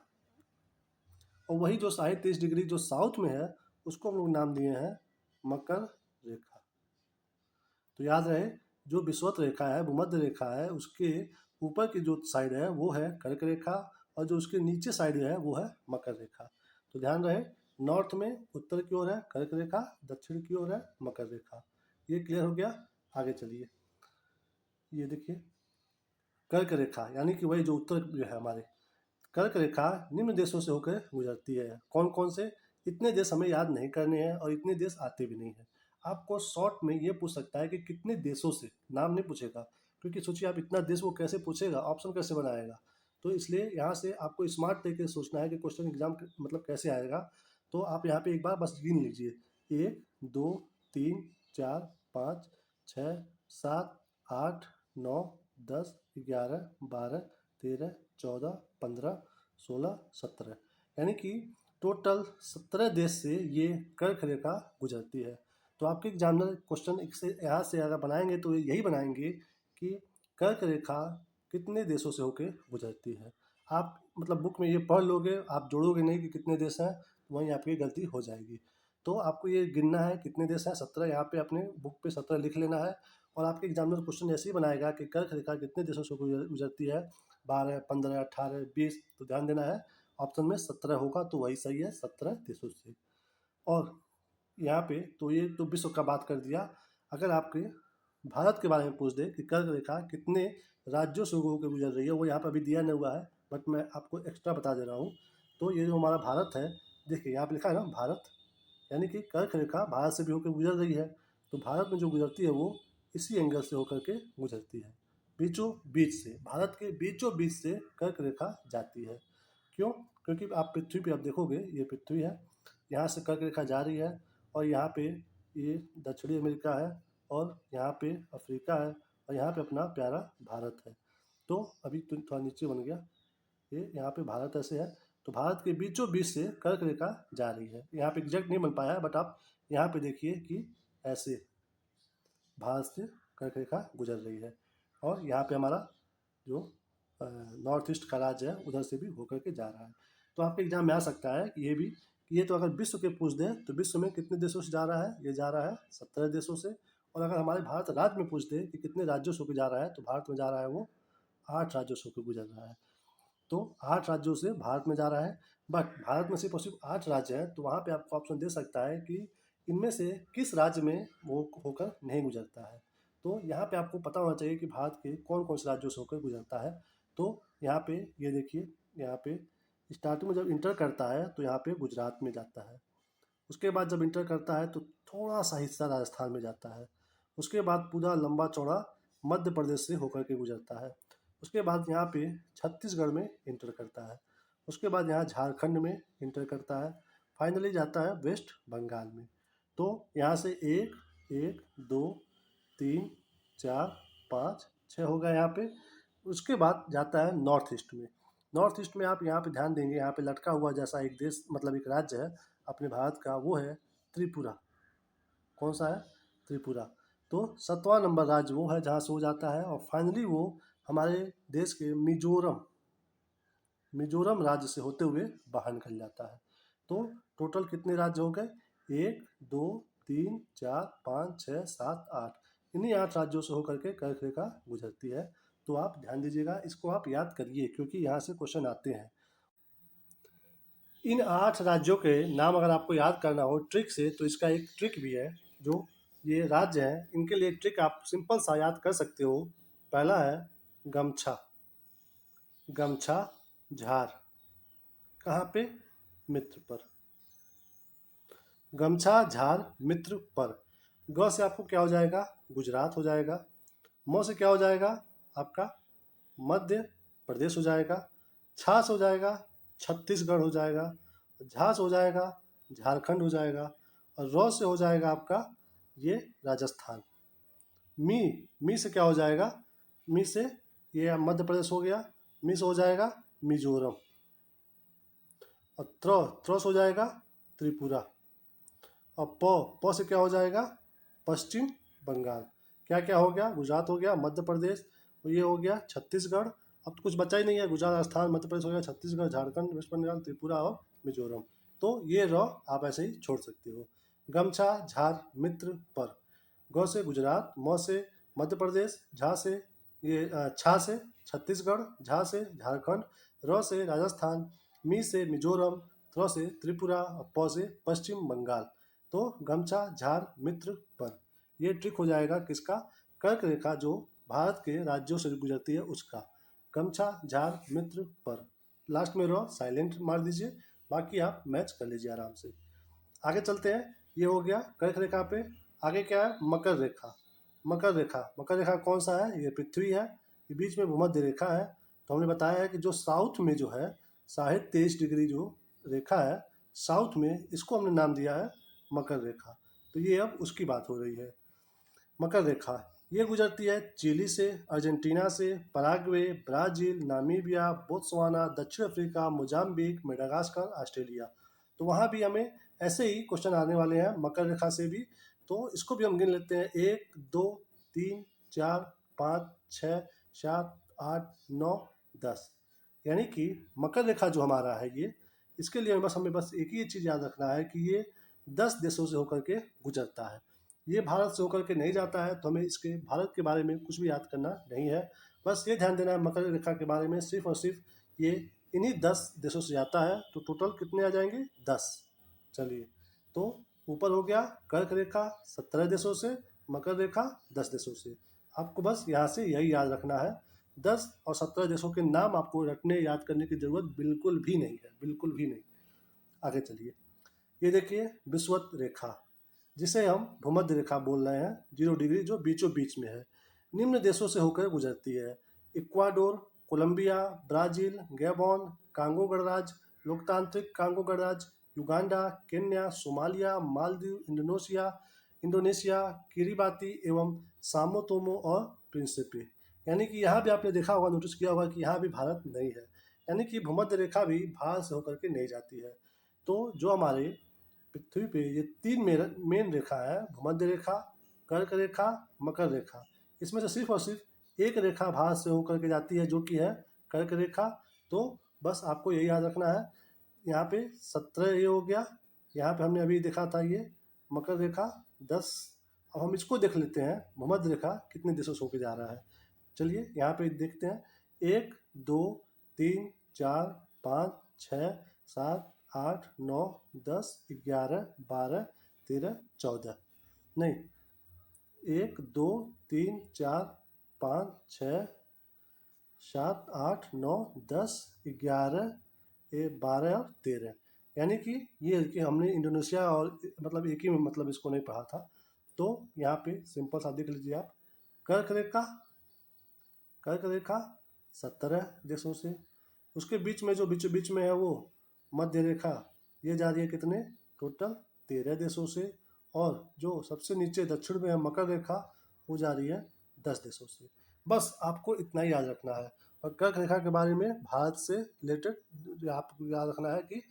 और वही जो 23.5 डिग्री जो साउथ में है, उसको हम लोग नाम दिए हैं मकर रेखा। तो याद रहे, जो विषुवत रेखा है, भूमध्य रेखा है, उसके ऊपर की जो साइड है वो है कर्क रेखा और जो उसके नीचे साइड है वो है मकर रेखा। तो ध्यान रहे, नॉर्थ में उत्तर की ओर है कर्क रेखा, दक्षिण की ओर है मकर रेखा। ये क्लियर हो गया। आगे चलिए, ये देखिए कर्क रेखा, यानी कि वही जो उत्तर जो है हमारे, कर्क रेखा निम्न देशों से होकर गुजरती है। कौन कौन से? इतने देश हमें याद नहीं करने हैं और इतने देश आते भी नहीं हैं। आपको शॉर्ट में ये पूछ सकता है कि कितने देशों से, नाम नहीं पूछेगा, क्योंकि सोचिए आप इतना देश वो कैसे पूछेगा, ऑप्शन कैसे बनाएगा। तो इसलिए यहाँ से आपको स्मार्ट तरीके से सोचना है कि क्वेश्चन एग्जाम मतलब कैसे आएगा। तो आप यहाँ पे एक बार बस गिन लीजिए, 1 2 3 4 5 6 7 8 9 10 11 12 13 14 15 16 17, यानी कि टोटल 17 देश से ये कर्क रेखा गुजरती है। तो आपके एग्जामिनर क्वेश्चन यहाँ से अगर बनाएंगे तो यही बनाएंगे कि कर्क रेखा कितने देशों से होकर गुजरती है। आप मतलब बुक में ये पढ़ लोगे, आप जोड़ोगे नहीं कि कितने देश हैं, वहीं आपकी गलती हो जाएगी। तो आपको ये गिनना है कितने देश हैं, 17, यहाँ पे अपने बुक पे 17 लिख लेना है। और आपके एग्जामिनर क्वेश्चन ऐसे ही बनाएगा कि कर्क रेखा कितने देशों से गुजरती है, 12, 15, 18, 20। तो ध्यान देना है, ऑप्शन में 17 होगा, तो वही सही है, 17 देशों से। और यहाँ पे तो ये तो विश्व का बात कर दिया। अगर आपके भारत के बारे में पूछ दे कि कर्क रेखा कितने राज्यों से होकर गुजर रही है, वो यहाँ पर अभी दिया नहीं हुआ है, बट मैं आपको एक्स्ट्रा बता दे रहा हूँ। तो ये जो हमारा भारत है, देखिए यहाँ पे लिखा है ना भारत, यानी कि कर्क रेखा भारत से भी होकर गुजर रही है। तो भारत में जो गुजरती है वो इसी एंगल से होकर के गुजरती है, बीचों बीच से, भारत के बीचों बीच से कर्क रेखा जाती है। क्यों? क्योंकि आप पृथ्वी पे आप देखोगे, ये पृथ्वी है, यहाँ से कर्क रेखा जा रही है और यहाँ पे ये दक्षिणी अमेरिका है और यहाँ पे अफ्रीका है और यहाँ पे अपना प्यारा भारत है। तो अभी तो थोड़ा नीचे बन गया, ये यहाँ पे भारत ऐसे है। तो भारत के बीचों बीच से कर्क रेखा जा रही है। यहाँ पे एग्जैक्ट नहीं बन पाया है, बट आप यहाँ पे देखिए कि ऐसे भारत से कर्क रेखा गुजर रही है और यहाँ पे हमारा जो नॉर्थ ईस्ट का राज्य है उधर से भी होकर के जा रहा है। तो आपके एग्जाम में आ सकता है कि ये भी, कि ये तो अगर विश्व के पूछ दें तो विश्व में कितने देशों से जा रहा है, ये जा रहा है 17 देशों से। और अगर हमारे भारत राज्य में पूछ दे कि कितने राज्यों से होकर जा रहा है, तो भारत में जा रहा है वो 8 राज्यों से होकर गुजर रहा है। तो 8 राज्यों से भारत में जा रहा है। बट भारत में सिर्फ और सिर्फ 8 राज्य हैं, तो वहाँ पे आपको ऑप्शन दे सकता है कि इनमें से किस राज्य में वो होकर नहीं गुजरता है। तो यहाँ पे आपको पता होना चाहिए कि भारत के कौन कौन से राज्यों से होकर गुजरता है। तो यहाँ पे ये देखिए, यहाँ पे स्टार्टिंग में जब इंटर करता है तो यहाँ पे गुजरात में जाता है। उसके बाद जब इंटर करता है तो थोड़ा सा हिस्सा राजस्थान में जाता है। उसके बाद पूरा लंबा चौड़ा मध्य प्रदेश से होकर के गुजरता है। उसके बाद यहाँ पे छत्तीसगढ़ में इंटर करता है। उसके बाद यहाँ झारखंड में इंटर करता है। फाइनली जाता है वेस्ट बंगाल में। तो यहाँ से 1, 1, 2, 3, 4, 5, 6 हो गया यहाँ पे। उसके बाद जाता है नॉर्थ ईस्ट में। नॉर्थ ईस्ट में आप यहाँ पे ध्यान देंगे, यहाँ पे लटका हुआ जैसा एक देश मतलब एक राज्य है अपने भारत का, वो है त्रिपुरा। कौन सा है? त्रिपुरा। तो 7वां नंबर राज्य वो है जहाँ से वो जाता है और फाइनली वो हमारे देश के मिजोरम राज्य से होते हुए बाहर निकल जाता है। तो टोटल कितने राज्य हो गए? 1, 2, 3, 4, 5, 6, 7, 8। इन्हीं 8 राज्यों से होकर के कर्क रेखा गुजरती है। तो आप ध्यान दीजिएगा, इसको आप याद करिए क्योंकि यहाँ से क्वेश्चन आते हैं। इन 8 राज्यों के नाम अगर आपको याद करना हो ट्रिक से, तो इसका एक ट्रिक भी है। जो ये राज्य हैं इनके लिए ट्रिक आप सिंपल सा याद कर सकते हो। पहला है गमछा। गमछा झार, कहाँ पे? मित्र पर। गमछा झार मित्र पर। ग से आपको क्या हो जाएगा? गुजरात हो जाएगा। म से क्या हो जाएगा? आपका मध्य प्रदेश हो जाएगा। छा से हो जाएगा छत्तीसगढ़ हो जाएगा। झा से हो जाएगा झारखंड हो जाएगा। और र से हो जाएगा आपका ये राजस्थान। मी से क्या हो जाएगा? मी से ये मध्य प्रदेश हो गया। मी से हो जाएगा मिजोरम। और त्र से हो जाएगा त्रिपुरा। और प से क्या हो जाएगा? पश्चिम बंगाल। क्या क्या हो गया? गुजरात हो गया, मध्य प्रदेश, ये हो गया छत्तीसगढ़। अब तो कुछ बचा ही नहीं है। गुजरात, राजस्थान, मध्य प्रदेश हो गया, छत्तीसगढ़, झारखंड, वेस्ट बंगाल, त्रिपुरा और मिजोरम। तो ये आप ऐसे ही छोड़ सकते हो। गमछा झार मित्र पर। ग से गुजरात, म से मध्य प्रदेश, झा से छा से छत्तीसगढ़, झा से झारखंड, र से राजस्थान, मी से मिजोरम, त्र से त्रिपुरा और प से पश्चिम बंगाल। तो गमछा झार मित्र पर। ये ट्रिक हो जाएगा किसका? कर्क रेखा जो भारत के राज्यों से गुजरती है उसका। गमछा झार मित्र पर। लास्ट में र साइलेंट मार दीजिए, बाकी आप मैच कर लीजिए आराम से। आगे चलते हैं। ये हो गया कर्क रेखा पे। आगे क्या है? मकर रेखा। मकर रेखा, मकर रेखा कौन सा है? ये पृथ्वी है। ये बीच में भूमध्य रेखा है। तो हमने बताया है कि जो साउथ में जो है 23.5 डिग्री जो रेखा है साउथ में, इसको हमने नाम दिया है मकर रेखा। तो ये अब उसकी बात हो रही है। मकर रेखा ये गुजरती है चिली से, अर्जेंटीना से, पराग्वे, ब्राजील, नामीबिया, बोत्सवाना, दक्षिण अफ्रीका, मोजाम्बिक, मेडागास्कर, ऑस्ट्रेलिया। तो वहाँ भी हमें ऐसे ही क्वेश्चन आने वाले हैं मकर रेखा से भी। तो इसको भी हम गिन लेते हैं। 1, 2, 3, 4, 5, 6, 7, 8, 9, 10। यानी कि मकर रेखा जो हमारा है ये, इसके लिए हमें बस एक ही चीज़ याद रखना है कि ये 10 देशों से होकर के गुजरता है। ये भारत से होकर के नहीं जाता है, तो हमें इसके भारत के बारे में कुछ भी याद करना नहीं है। बस ये ध्यान देना है मकर रेखा के बारे में सिर्फ और सिर्फ ये इन्हीं 10 देशों से जाता है। तो टोटल कितने आ जाएंगे? 10। चलिए, तो ऊपर हो गया कर्क रेखा 17 देशों से, मकर रेखा 10 देशों से। आपको बस यहाँ से यही याद रखना है। 10 और 17 देशों के नाम आपको रटने याद करने की जरूरत बिल्कुल भी नहीं है, बिल्कुल भी नहीं। आगे चलिए। ये देखिए विषुवत रेखा, जिसे हम भूमध्य रेखा बोल रहे हैं, 0 डिग्री जो बीचों बीच में है, निम्न देशों से होकर गुजरती है: Ecuador, Colombia, Brazil, Gabon, Congo गणराज्य, लोकतांत्रिक कांगो गणराज्य, Uganda, Kenya, Somalia, Maldives, Indonesia, Kiribati एवं सामोतोमो और प्रिंसिपे। यानी कि यहाँ भी आपने देखा होगा, नोटिस किया होगा कि यहाँ भी भारत नहीं है। यानी कि भूमध्य रेखा भी भारत से होकर के नहीं जाती है। तो जो हमारे पृथ्वी पे ये 3 मेन रेखा है, भूमध्य रेखा, कर्क रेखा, मकर रेखा। इसमें से सिर्फ और सिर्फ एक रेखा भारत से होकर के जाती है जो कि है कर्क रेखा। तो बस आपको यही याद रखना है। यहाँ पे 17 ये हो गया। यहाँ पे हमने अभी देखा था ये मकर रेखा 10। अब हम इसको देख लेते हैं भूमध्य रेखा कितने देशों से होकर जा रहा है। चलिए यहाँ पे देखते हैं। 1, 2, 3, 4, 5, 6, 7, 8, 9, 10, 11, 12, 13, 14। नहीं, 1, 2, 3, 4, 5, 6, 7, 8, 9, 10, 11, 12 और 13। यानी कि ये कि हमने इंडोनेशिया और मतलब एक ही में मतलब इसको नहीं पढ़ा था। तो यहाँ पे सिंपल सा देख लीजिए आप। कर्क रेखा, कर्क रेखा 17 देशों से, उसके बीच में जो बीचों बीच में है वो मध्य रेखा, ये जा रही है कितने? टोटल 13 देशों से। और जो सबसे नीचे दक्षिण में है मकर रेखा, वो जा रही है 10 देशों से। बस आपको इतना ही याद रखना है। और कर्क रेखा के बारे में भारत से रिलेटेड आपको याद रखना है कि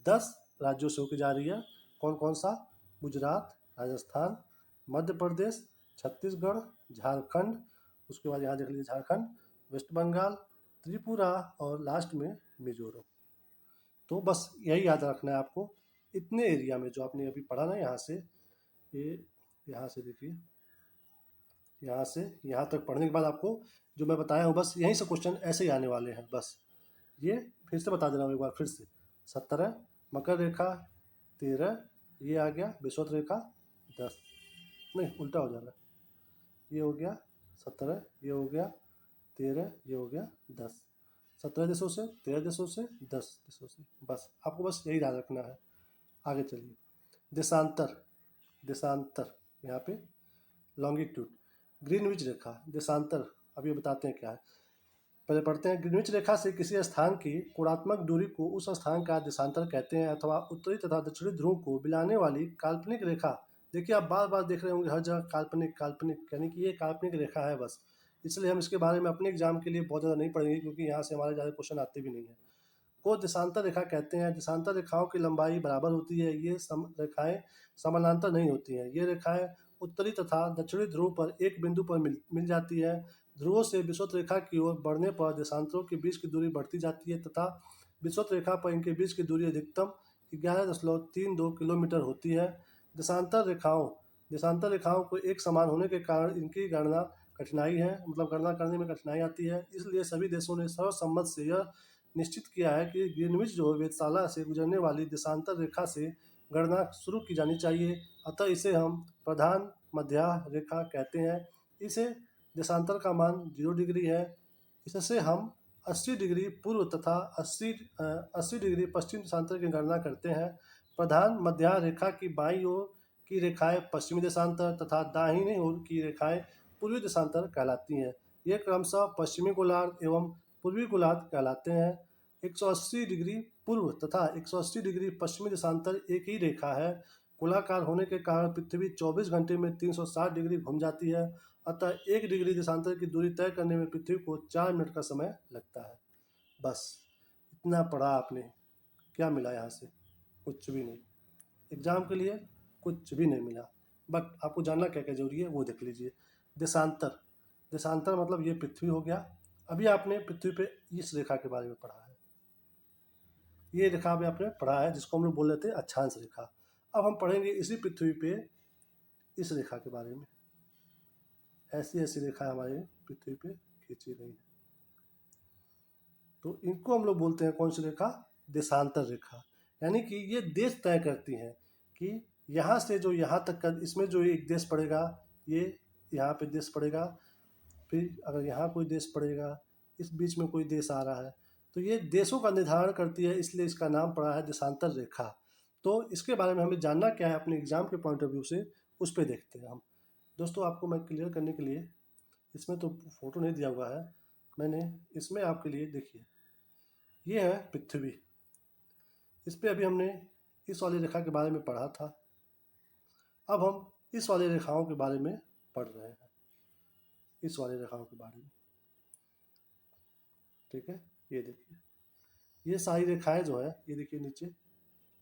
10 राज्यों से होकर जा रही है। कौन कौन सा? गुजरात, राजस्थान, मध्य प्रदेश, छत्तीसगढ़, झारखंड, उसके बाद यहाँ देख लीजिए झारखंड, वेस्ट बंगाल, त्रिपुरा और लास्ट में मिजोरम। तो बस यही याद रखना है आपको, इतने एरिया में जो आपने अभी पढ़ा ना, यहाँ से ये, यहाँ से देखिए, यहाँ से यहाँ तक पढ़ने के बाद आपको जो मैं बताया हूँ, बस यहीं से क्वेश्चन ऐसे ही आने वाले हैं। बस ये फिर से बता दे रहा हूँ एक बार फिर से। 17 मकर रेखा, 13 ये आ गया विषुवत रेखा, 10 नहीं उल्टा हो जा रहा है, ये हो गया 17, ये हो गया 13, ये हो गया 10। 17 देशों से, 13 देशों से, 10 देशों से। बस आपको बस यही याद रखना है। आगे चलिए, देशांतर, देशांतर यहाँ पे लॉन्गिट्यूड, ग्रीनविच रेखा, देशांतर अब ये बताते हैं क्या है। पहले पढ़ते हैं, ग्रीनविच रेखा से किसी स्थान की कोणात्मक दूरी को उस स्थान का देशांतर कहते हैं, अथवा उत्तरी तथा दक्षिणी ध्रुव को मिलाने वाली काल्पनिक रेखा। देखिए आप बार बार देख रहे होंगे हर जगह काल्पनिक काल्पनिक, यानी कि ये काल्पनिक रेखा है बस, इसलिए हम इसके बारे में अपने एग्जाम के लिए बहुत ज़्यादा नहीं पढ़ेंगे, क्योंकि यहाँ से हमारे ज़्यादा क्वेश्चन आते भी नहीं है। को देशांतर रेखा कहते हैं। देशांतर रेखाओं की लंबाई बराबर होती है, ये रेखाएं समानांतर नहीं होती हैं। ये रेखाएं उत्तरी तथा दक्षिणी ध्रुव पर एक बिंदु पर मिल जाती है। ध्रुवों से विषुवत रेखा की ओर बढ़ने पर देशांतरों के बीच की दूरी बढ़ती जाती है, तथा विषुवत रेखा पर इनके बीच की दूरी अधिकतम 11.32 किलोमीटर होती है। देशांतर रेखाओं को एक समान होने के कारण इनकी गणना कठिनाई है, मतलब गणना करने में कठिनाई आती है। इसलिए सभी देशों ने सर्वसम्मत से यह निश्चित किया है कि ग्रीनविच जो वेधशाला से गुजरने वाली देशांतर रेखा से गणना शुरू की जानी चाहिए, अतः इसे हम प्रधान मध्य रेखा कहते हैं। इसे देशांतर का मान 0 डिग्री है। इससे हम 80 डिग्री पूर्व तथा 80 डिग्री पश्चिम देशांतर की गणना करते हैं। प्रधान मध्य रेखा की बाईं ओर की रेखाएं पश्चिमी देशांतर तथा दाहिनी ओर की रेखाएं पूर्वी देशांतर कहलाती हैं। ये क्रमशः पश्चिमी गोलार्ध एवं पूर्वी गोलार्ध कहलाते हैं। 180 डिग्री पूर्व तथा 180 डिग्री पश्चिमी देशांतर एक ही रेखा है। गोलाकार होने के कारण पृथ्वी 24 घंटे में 360 डिग्री घूम जाती है, अतः 1 डिग्री देशांतर की दूरी तय करने में पृथ्वी को 4 मिनट का समय लगता है। बस इतना पढ़ा आपने, क्या मिला यहाँ से? कुछ भी नहीं। एग्जाम के लिए कुछ भी नहीं मिला, बट आपको जानना क्या क्या जरूरी है वो देख लीजिए। देशांतर, देशांतर मतलब ये पृथ्वी हो गया। अभी आपने पृथ्वी पे इस रेखा के बारे में पढ़ा है, ये रेखा भी आपने पढ़ा है जिसको हम लोग बोल रहे थे अक्षांश रेखा। अब हम पढ़ेंगे इसी पृथ्वी पे इस रेखा के बारे में। ऐसी ऐसी रेखा हमारे पृथ्वी पे खींची गई है, तो इनको हम लोग बोलते हैं कौन सी रेखा? देशांतर रेखा। यानी कि ये देश तय करती हैं कि यहाँ से जो यहाँ तक का, इसमें जो एक देश पड़ेगा, ये यहाँ पे देश पड़ेगा, फिर अगर यहाँ कोई देश पड़ेगा, इस बीच में कोई देश आ रहा है, तो ये देशों का निर्धारण करती है, इसलिए इसका नाम पड़ा है देशांतर रेखा। तो इसके बारे में हमें जानना क्या है अपने एग्जाम के पॉइंट ऑफ व्यू से, उस पर देखते हैं हम। दोस्तों आपको मैं क्लियर करने के लिए, इसमें तो फोटो नहीं दिया हुआ है मैंने, इसमें आपके लिए देखिए, ये है पृथ्वी। इस पर अभी हमने इस वाली रेखा के बारे में पढ़ा था। अब हम इस वाली रेखाओं के बारे में पढ़ रहे हैं, इस वाली रेखाओं के बारे में। ठीक है, ये देखिए, ये सारी रेखाएं जो है, ये देखिए नीचे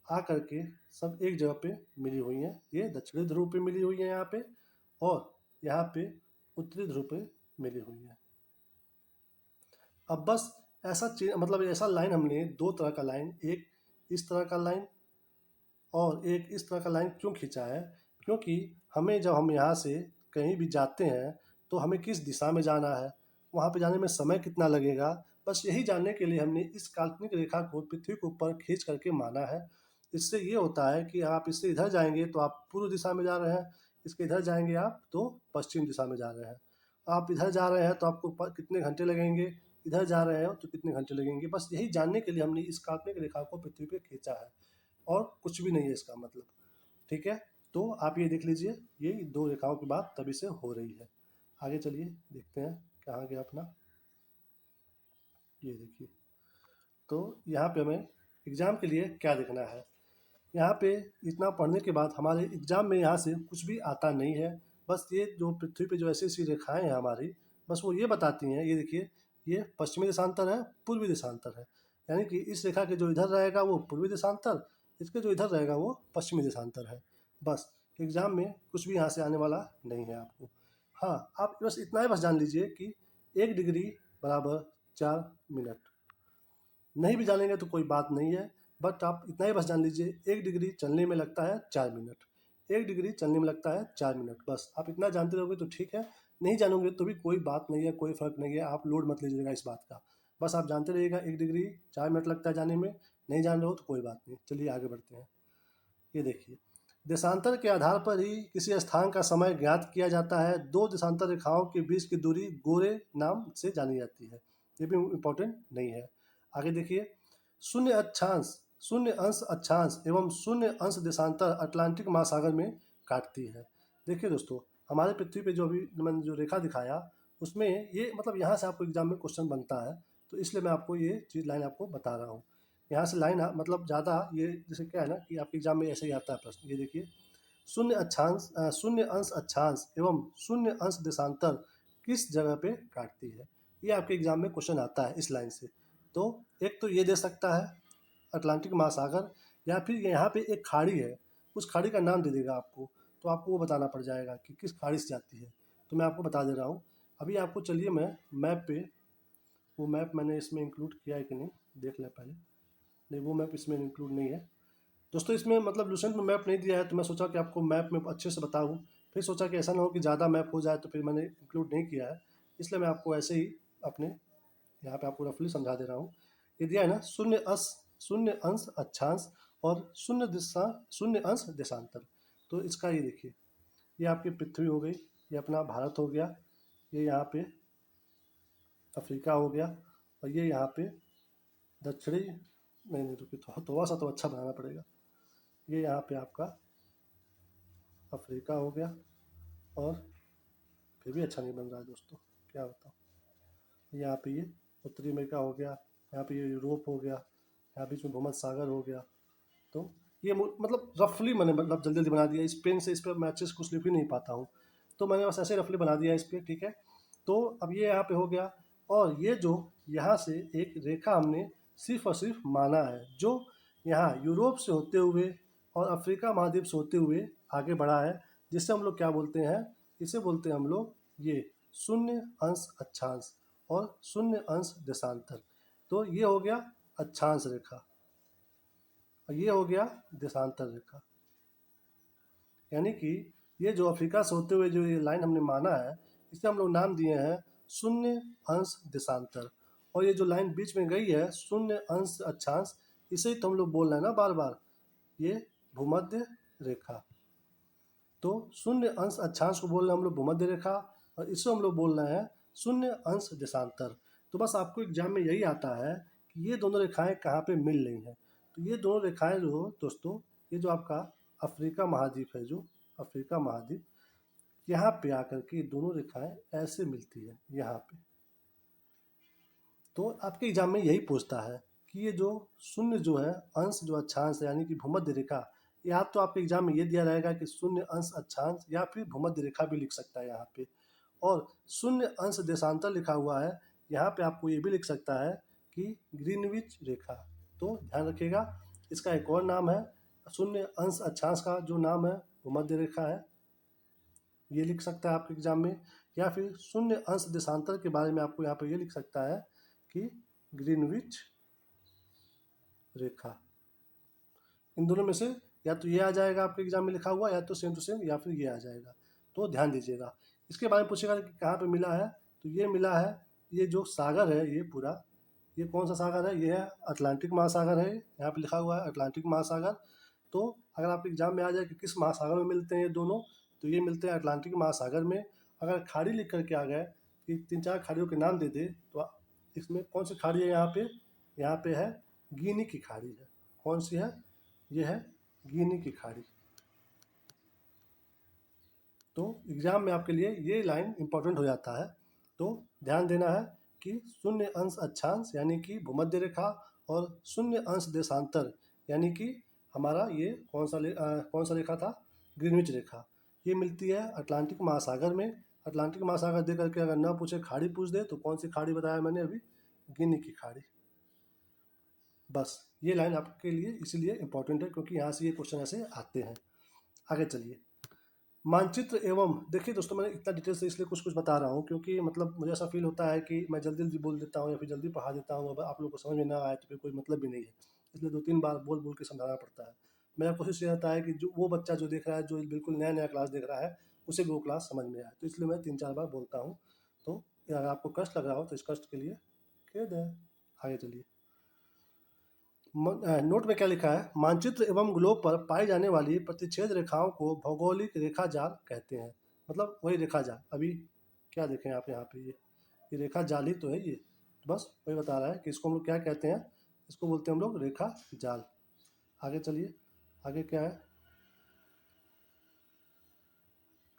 आ करके सब एक जगह पे मिली हुई हैं। ये दक्षिणी ध्रुव पे मिली हुई है यहाँ पे, और यहाँ पे उत्तरी ध्रुव पे मिली हुई है। अब बस ऐसा मतलब ऐसा लाइन हमने दो तरह का लाइन, एक इस तरह का लाइन और एक इस तरह का लाइन क्यों खींचा है? क्योंकि हमें जब हम यहाँ से कहीं भी जाते हैं तो हमें किस दिशा में जाना है, वहाँ पे जाने में समय कितना लगेगा, बस यही जानने के लिए हमने इस काल्पनिक रेखा को पृथ्वी के ऊपर खींच करके माना है। इससे ये होता है कि आप इससे इधर जाएंगे तो आप पूर्व दिशा में जा रहे हैं, इसके इधर जाएंगे आप तो पश्चिम दिशा में जा रहे हैं। आप इधर जा रहे हैं तो आपको कितने घंटे लगेंगे, इधर जा रहे हैं तो कितने घंटे लगेंगे, बस यही जानने के लिए हमने इस काल्पनिक रेखा को पृथ्वी पर खींचा है, और कुछ भी नहीं है इसका मतलब। ठीक है, तो आप ये देख लीजिए, ये दो रेखाओं की बात तभी से हो रही है। आगे चलिए देखते हैं कहाँ गया अपना, ये देखिए। तो यहाँ पे हमें एग्ज़ाम के लिए क्या देखना है, यहाँ पे इतना पढ़ने के बाद हमारे एग्ज़ाम में यहाँ से कुछ भी आता नहीं है। बस ये जो पृथ्वी पे जो ऐसी ऐसी रेखाएं हैं हमारी, बस वो ये बताती हैं, ये देखिए, ये पश्चिमी देशांतर है, पूर्वी देशांतर है। यानी कि इस रेखा के जो इधर रहेगा वो पूर्वी देशांतर, इसके जो इधर रहेगा वो पश्चिमी देशांतर है। बस एग्ज़ाम में कुछ भी यहाँ से आने वाला नहीं है आपको। हाँ, आप बस इतना ही बस जान लीजिए कि 1 डिग्री बराबर 4 मिनट। नहीं भी जानेंगे तो कोई बात नहीं है, बट आप इतना ही बस जान लीजिए 1 डिग्री चलने में लगता है 4 मिनट। 1 डिग्री चलने में लगता है 4 मिनट। बस आप इतना जानते रहोगे तो ठीक है, नहीं जानोगे तो भी कोई बात नहीं है, कोई फ़र्क नहीं है, आप लोड मत लीजिएगा इस बात का। बस आप जानते रहिएगा 1 डिग्री 4 मिनट लगता है जाने में, नहीं जान रहे हो तो कोई बात नहीं। चलिए आगे बढ़ते हैं। ये देखिए, देशांतर के आधार पर ही किसी स्थान का समय ज्ञात किया जाता है। 2 देशांतर रेखाओं के बीच की दूरी गोरे नाम से जानी जाती है। ये भी इम्पोर्टेंट नहीं है। आगे देखिए, शून्य अक्षांश, शून्य अंश अक्षांश एवं शून्य अंश देशांतर अटलांटिक महासागर में काटती है। देखिए दोस्तों, हमारे पृथ्वी पे जो अभी मैंने जो रेखा दिखाया, उसमें ये मतलब यहाँ से आपको एग्जाम में क्वेश्चन बनता है, तो इसलिए मैं आपको ये चीज़ लाइन आपको बता रहा हूँ। यहाँ से लाइन मतलब ज़्यादा ये जैसे क्या है ना कि आपके एग्जाम में ऐसे ही आता है प्रश्न। ये देखिए, शून्य अक्षांश शून्य अंश अक्षांश एवं शून्य अंश देशांतर किस जगह पे काटती है, ये आपके एग्जाम में क्वेश्चन आता है इस लाइन से। तो एक तो ये दे सकता है अटलांटिक महासागर, या फिर यहाँ पे एक खाड़ी है, उस खाड़ी का नाम दे देगा आपको, तो आपको वो बताना पड़ जाएगा कि किस खाड़ी से जाती है। तो मैं आपको बता दे रहा हूँ अभी आपको। चलिए मैं मैप पे, वो मैप मैंने इसमें इंक्लूड किया है कि नहीं देख लें पहले। नहीं, वो मैप इसमें इंक्लूड नहीं है दोस्तों। इसमें मतलब लूसेंट में मैप नहीं दिया है, तो मैं सोचा कि आपको मैप में अच्छे से बताऊँ। फिर सोचा कि ऐसा ना हो कि ज़्यादा मैप हो जाए, तो फिर मैंने इंक्लूड नहीं किया है। इसलिए मैं आपको ऐसे ही अपने यहाँ पे आपको रफली समझा दे रहा हूँ। ये दिया है ना, शून्य अंश अक्षांश और शून्य अंश देशांतर। तो इसका ये देखिए, ये आपकी पृथ्वी हो गई, ये अपना भारत हो गया, ये यहाँ पे अफ्रीका हो गया, और ये यहाँ पे दक्षिणी, नहीं रुकिए, थोड़ा सा तो अच्छा बनाना पड़ेगा। ये यहाँ पे आपका अफ्रीका हो गया, और फिर भी अच्छा नहीं बन रहा है दोस्तों, क्या बताऊँ। यहाँ पे ये उत्तरी अमेरिका हो गया, यहाँ पे ये यूरोप हो गया, यहाँ बीच में भूमध्य सागर हो गया। तो ये मतलब रफली मैंने मतलब जल्दी जल्दी बना दिया। इस पेन से इस पर मैं अच्छे से कुछ लिख भी नहीं पाता हूँ, तो मैंने बस ऐसे रफली बना दिया इस पर, ठीक है। तो अब ये यहाँ पे हो गया, और ये जो यहाँ से एक रेखा हमने सिर्फ और सिर्फ माना है, जो यहाँ यूरोप से होते हुए और अफ्रीका महाद्वीप से होते हुए आगे बढ़ा है, जिससे हम लोग क्या बोलते हैं, इसे बोलते हैं हम लोग ये शून्य अंश अक्षांश और शून्य अंश देशांतर। तो ये हो गया अक्षांश रेखा, और ये हो गया देशांतर रेखा। यानी कि ये जो अफ्रीका से होते हुए जो ये लाइन हमने माना है, इसे हम लोग नाम दिए हैं शून्य अंश देशांतर। और ये जो लाइन बीच में गई है शून्य अंश अक्षांश, इसे ही तो हम लोग बोल रहे हैं ना बार बार, ये भूमध्य रेखा। तो शून्य अंश अक्षांश को बोल रहे हैं हम लोग भूमध्य रेखा, और इसे हम लोग बोल रहे हैं शून्य अंश देशांतर। तो बस आपको एग्जाम में यही आता है कि ये दोनों रेखाएं कहाँ पे मिल रही हैं। तो ये दोनों रेखाएं जो दोस्तों, ये जो आपका अफ्रीका महाद्वीप है, जो अफ्रीका महाद्वीप, यहाँ पे आकर के ये दोनों रेखाएं ऐसे मिलती है यहाँ पे। तो आपके एग्जाम में यही पूछता है कि ये जो शून्य जो है अंश जो अक्षांश है, यानी कि भूमध्य रेखा, या तो आपके एग्जाम में ये दिया रहेगा कि शून्य अंश अक्षांश या फिर भूमध्य रेखा भी लिख सकता है यहाँ पे। और शून्य अंश देशांतर लिखा हुआ है, यहाँ पे आपको ये भी लिख सकता है कि ग्रीनविच रेखा। तो ध्यान रखिएगा, इसका एक और नाम है शून्य अंश अक्षांश का जो नाम है भूमध्य रेखा है, ये लिख सकता है आपके एग्जाम में। या फिर शून्य अंश देशांतर के बारे में आपको यहाँ पे ये लिख सकता है कि ग्रीनविच रेखा। इन दोनों में से या तो ये आ जाएगा आपके एग्जाम में लिखा हुआ, या तो सेम टू सेम, या फिर ये आ जाएगा। तो ध्यान दीजिएगा। इसके बारे में पूछेगा कि कहाँ पे मिला है, तो ये मिला है, ये जो सागर है ये पूरा, ये कौन सा सागर है, ये है अटलांटिक महासागर है, यहाँ पे लिखा हुआ है अटलांटिक महासागर। तो अगर आपके एग्जाम में आ जाए कि किस महासागर में मिलते हैं ये दोनों, तो ये मिलते हैं अटलांटिक महासागर में। अगर खाड़ी लिख करके आ गए कि 3-4 खाड़ियों के नाम दे दे, तो इसमें कौन सी खाड़ी है यहाँ पे है गिनी की खाड़ी है। कौन सी है, ये है गिनी की खाड़ी। तो एग्जाम में आपके लिए ये लाइन इंपॉर्टेंट हो जाता है। तो ध्यान देना है कि शून्य अंश अक्षांश यानी कि भूमध्य रेखा, और शून्य अंश देशांतर यानी कि हमारा ये कौन सा रेखा था, ग्रीनविच रेखा, ये मिलती है अटलांटिक महासागर में। अटलांटिक महासागर दे करके अगर ना पूछे, खाड़ी पूछ दे, तो कौन सी खाड़ी बताया मैंने अभी, गिनी की खाड़ी। बस ये लाइन आपके लिए इसलिए इम्पोर्टेंट है क्योंकि यहाँ से ये क्वेश्चन ऐसे आते हैं। आगे चलिए, मानचित्र एवं देखिए दोस्तों, मैंने इतना डिटेल से इसलिए कुछ कुछ बता रहा हूँ क्योंकि मतलब मुझे ऐसा फील होता है कि मैं जल्दी जल्दी बोल देता हूँ या फिर जल्दी पढ़ा देता हूँ, अब आप लोगों को समझ में ना आए तो फिर कोई मतलब भी नहीं है, इसलिए 2-3 बार बोल बोल के समझाना पड़ता है। मेरा कोशिश ये रहता है कि जो वो बच्चा जो देख रहा है, जो बिल्कुल नया नया क्लास देख रहा है, उसे भी वो क्लास समझ में आए, तो इसलिए मैं 3-4 बार बोलता हूँ। तो अगर आपको कष्ट लग रहा हो तो इस कष्ट के लिए खेद है। आगे चलिए। नोट में क्या लिखा है, मानचित्र एवं ग्लोब पर पाई जाने वाली प्रतिच्छेद रेखाओं को भौगोलिक रेखा जाल कहते हैं। मतलब वही रेखा जाल, अभी क्या देखें आप यहाँ पे, ये रेखा जाल ही तो है ये, तो बस वही बता रहा है कि इसको हम लोग क्या कहते हैं, इसको बोलते हैं हम लोग रेखा जाल। आगे चलिए, आगे क्या है,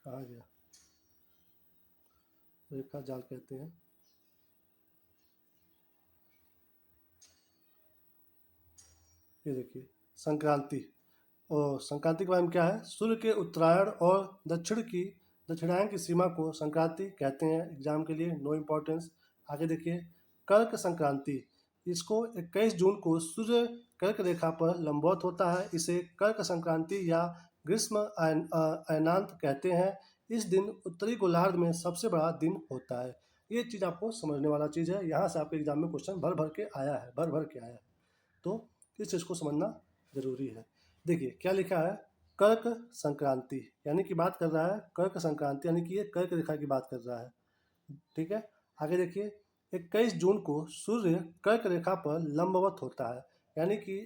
कहाँ गया, रेखा जाल कहते हैं। ये देखिए, संक्रांति, और संक्रांति के बारे में क्या है, सूर्य के उत्तरायण और दक्षिणायन की सीमा को संक्रांति कहते हैं। एग्जाम के लिए नो इम्पोर्टेंस। आगे देखिए, कर्क संक्रांति, इसको 21 जून को सूर्य कर्क रेखा पर लंबवत होता है, इसे कर्क संक्रांति या ग्रीष्म अयनांत कहते हैं। इस दिन उत्तरी गोलार्ध में सबसे बड़ा दिन होता है। ये चीज़ आपको समझने वाला चीज़ है, यहाँ से आपके एग्जाम में क्वेश्चन भर भर के आया है, भर भर के आया है, तो इस चीज़ को समझना जरूरी है। देखिए क्या लिखा है, कर्क संक्रांति, यानी कि बात कर रहा है कर्क संक्रांति, यानी कि ये कर्क रेखा की बात कर रहा है। ठीक है, आगे देखिए, 21 जून को सूर्य कर्क रेखा पर लंबवत होता है, यानी कि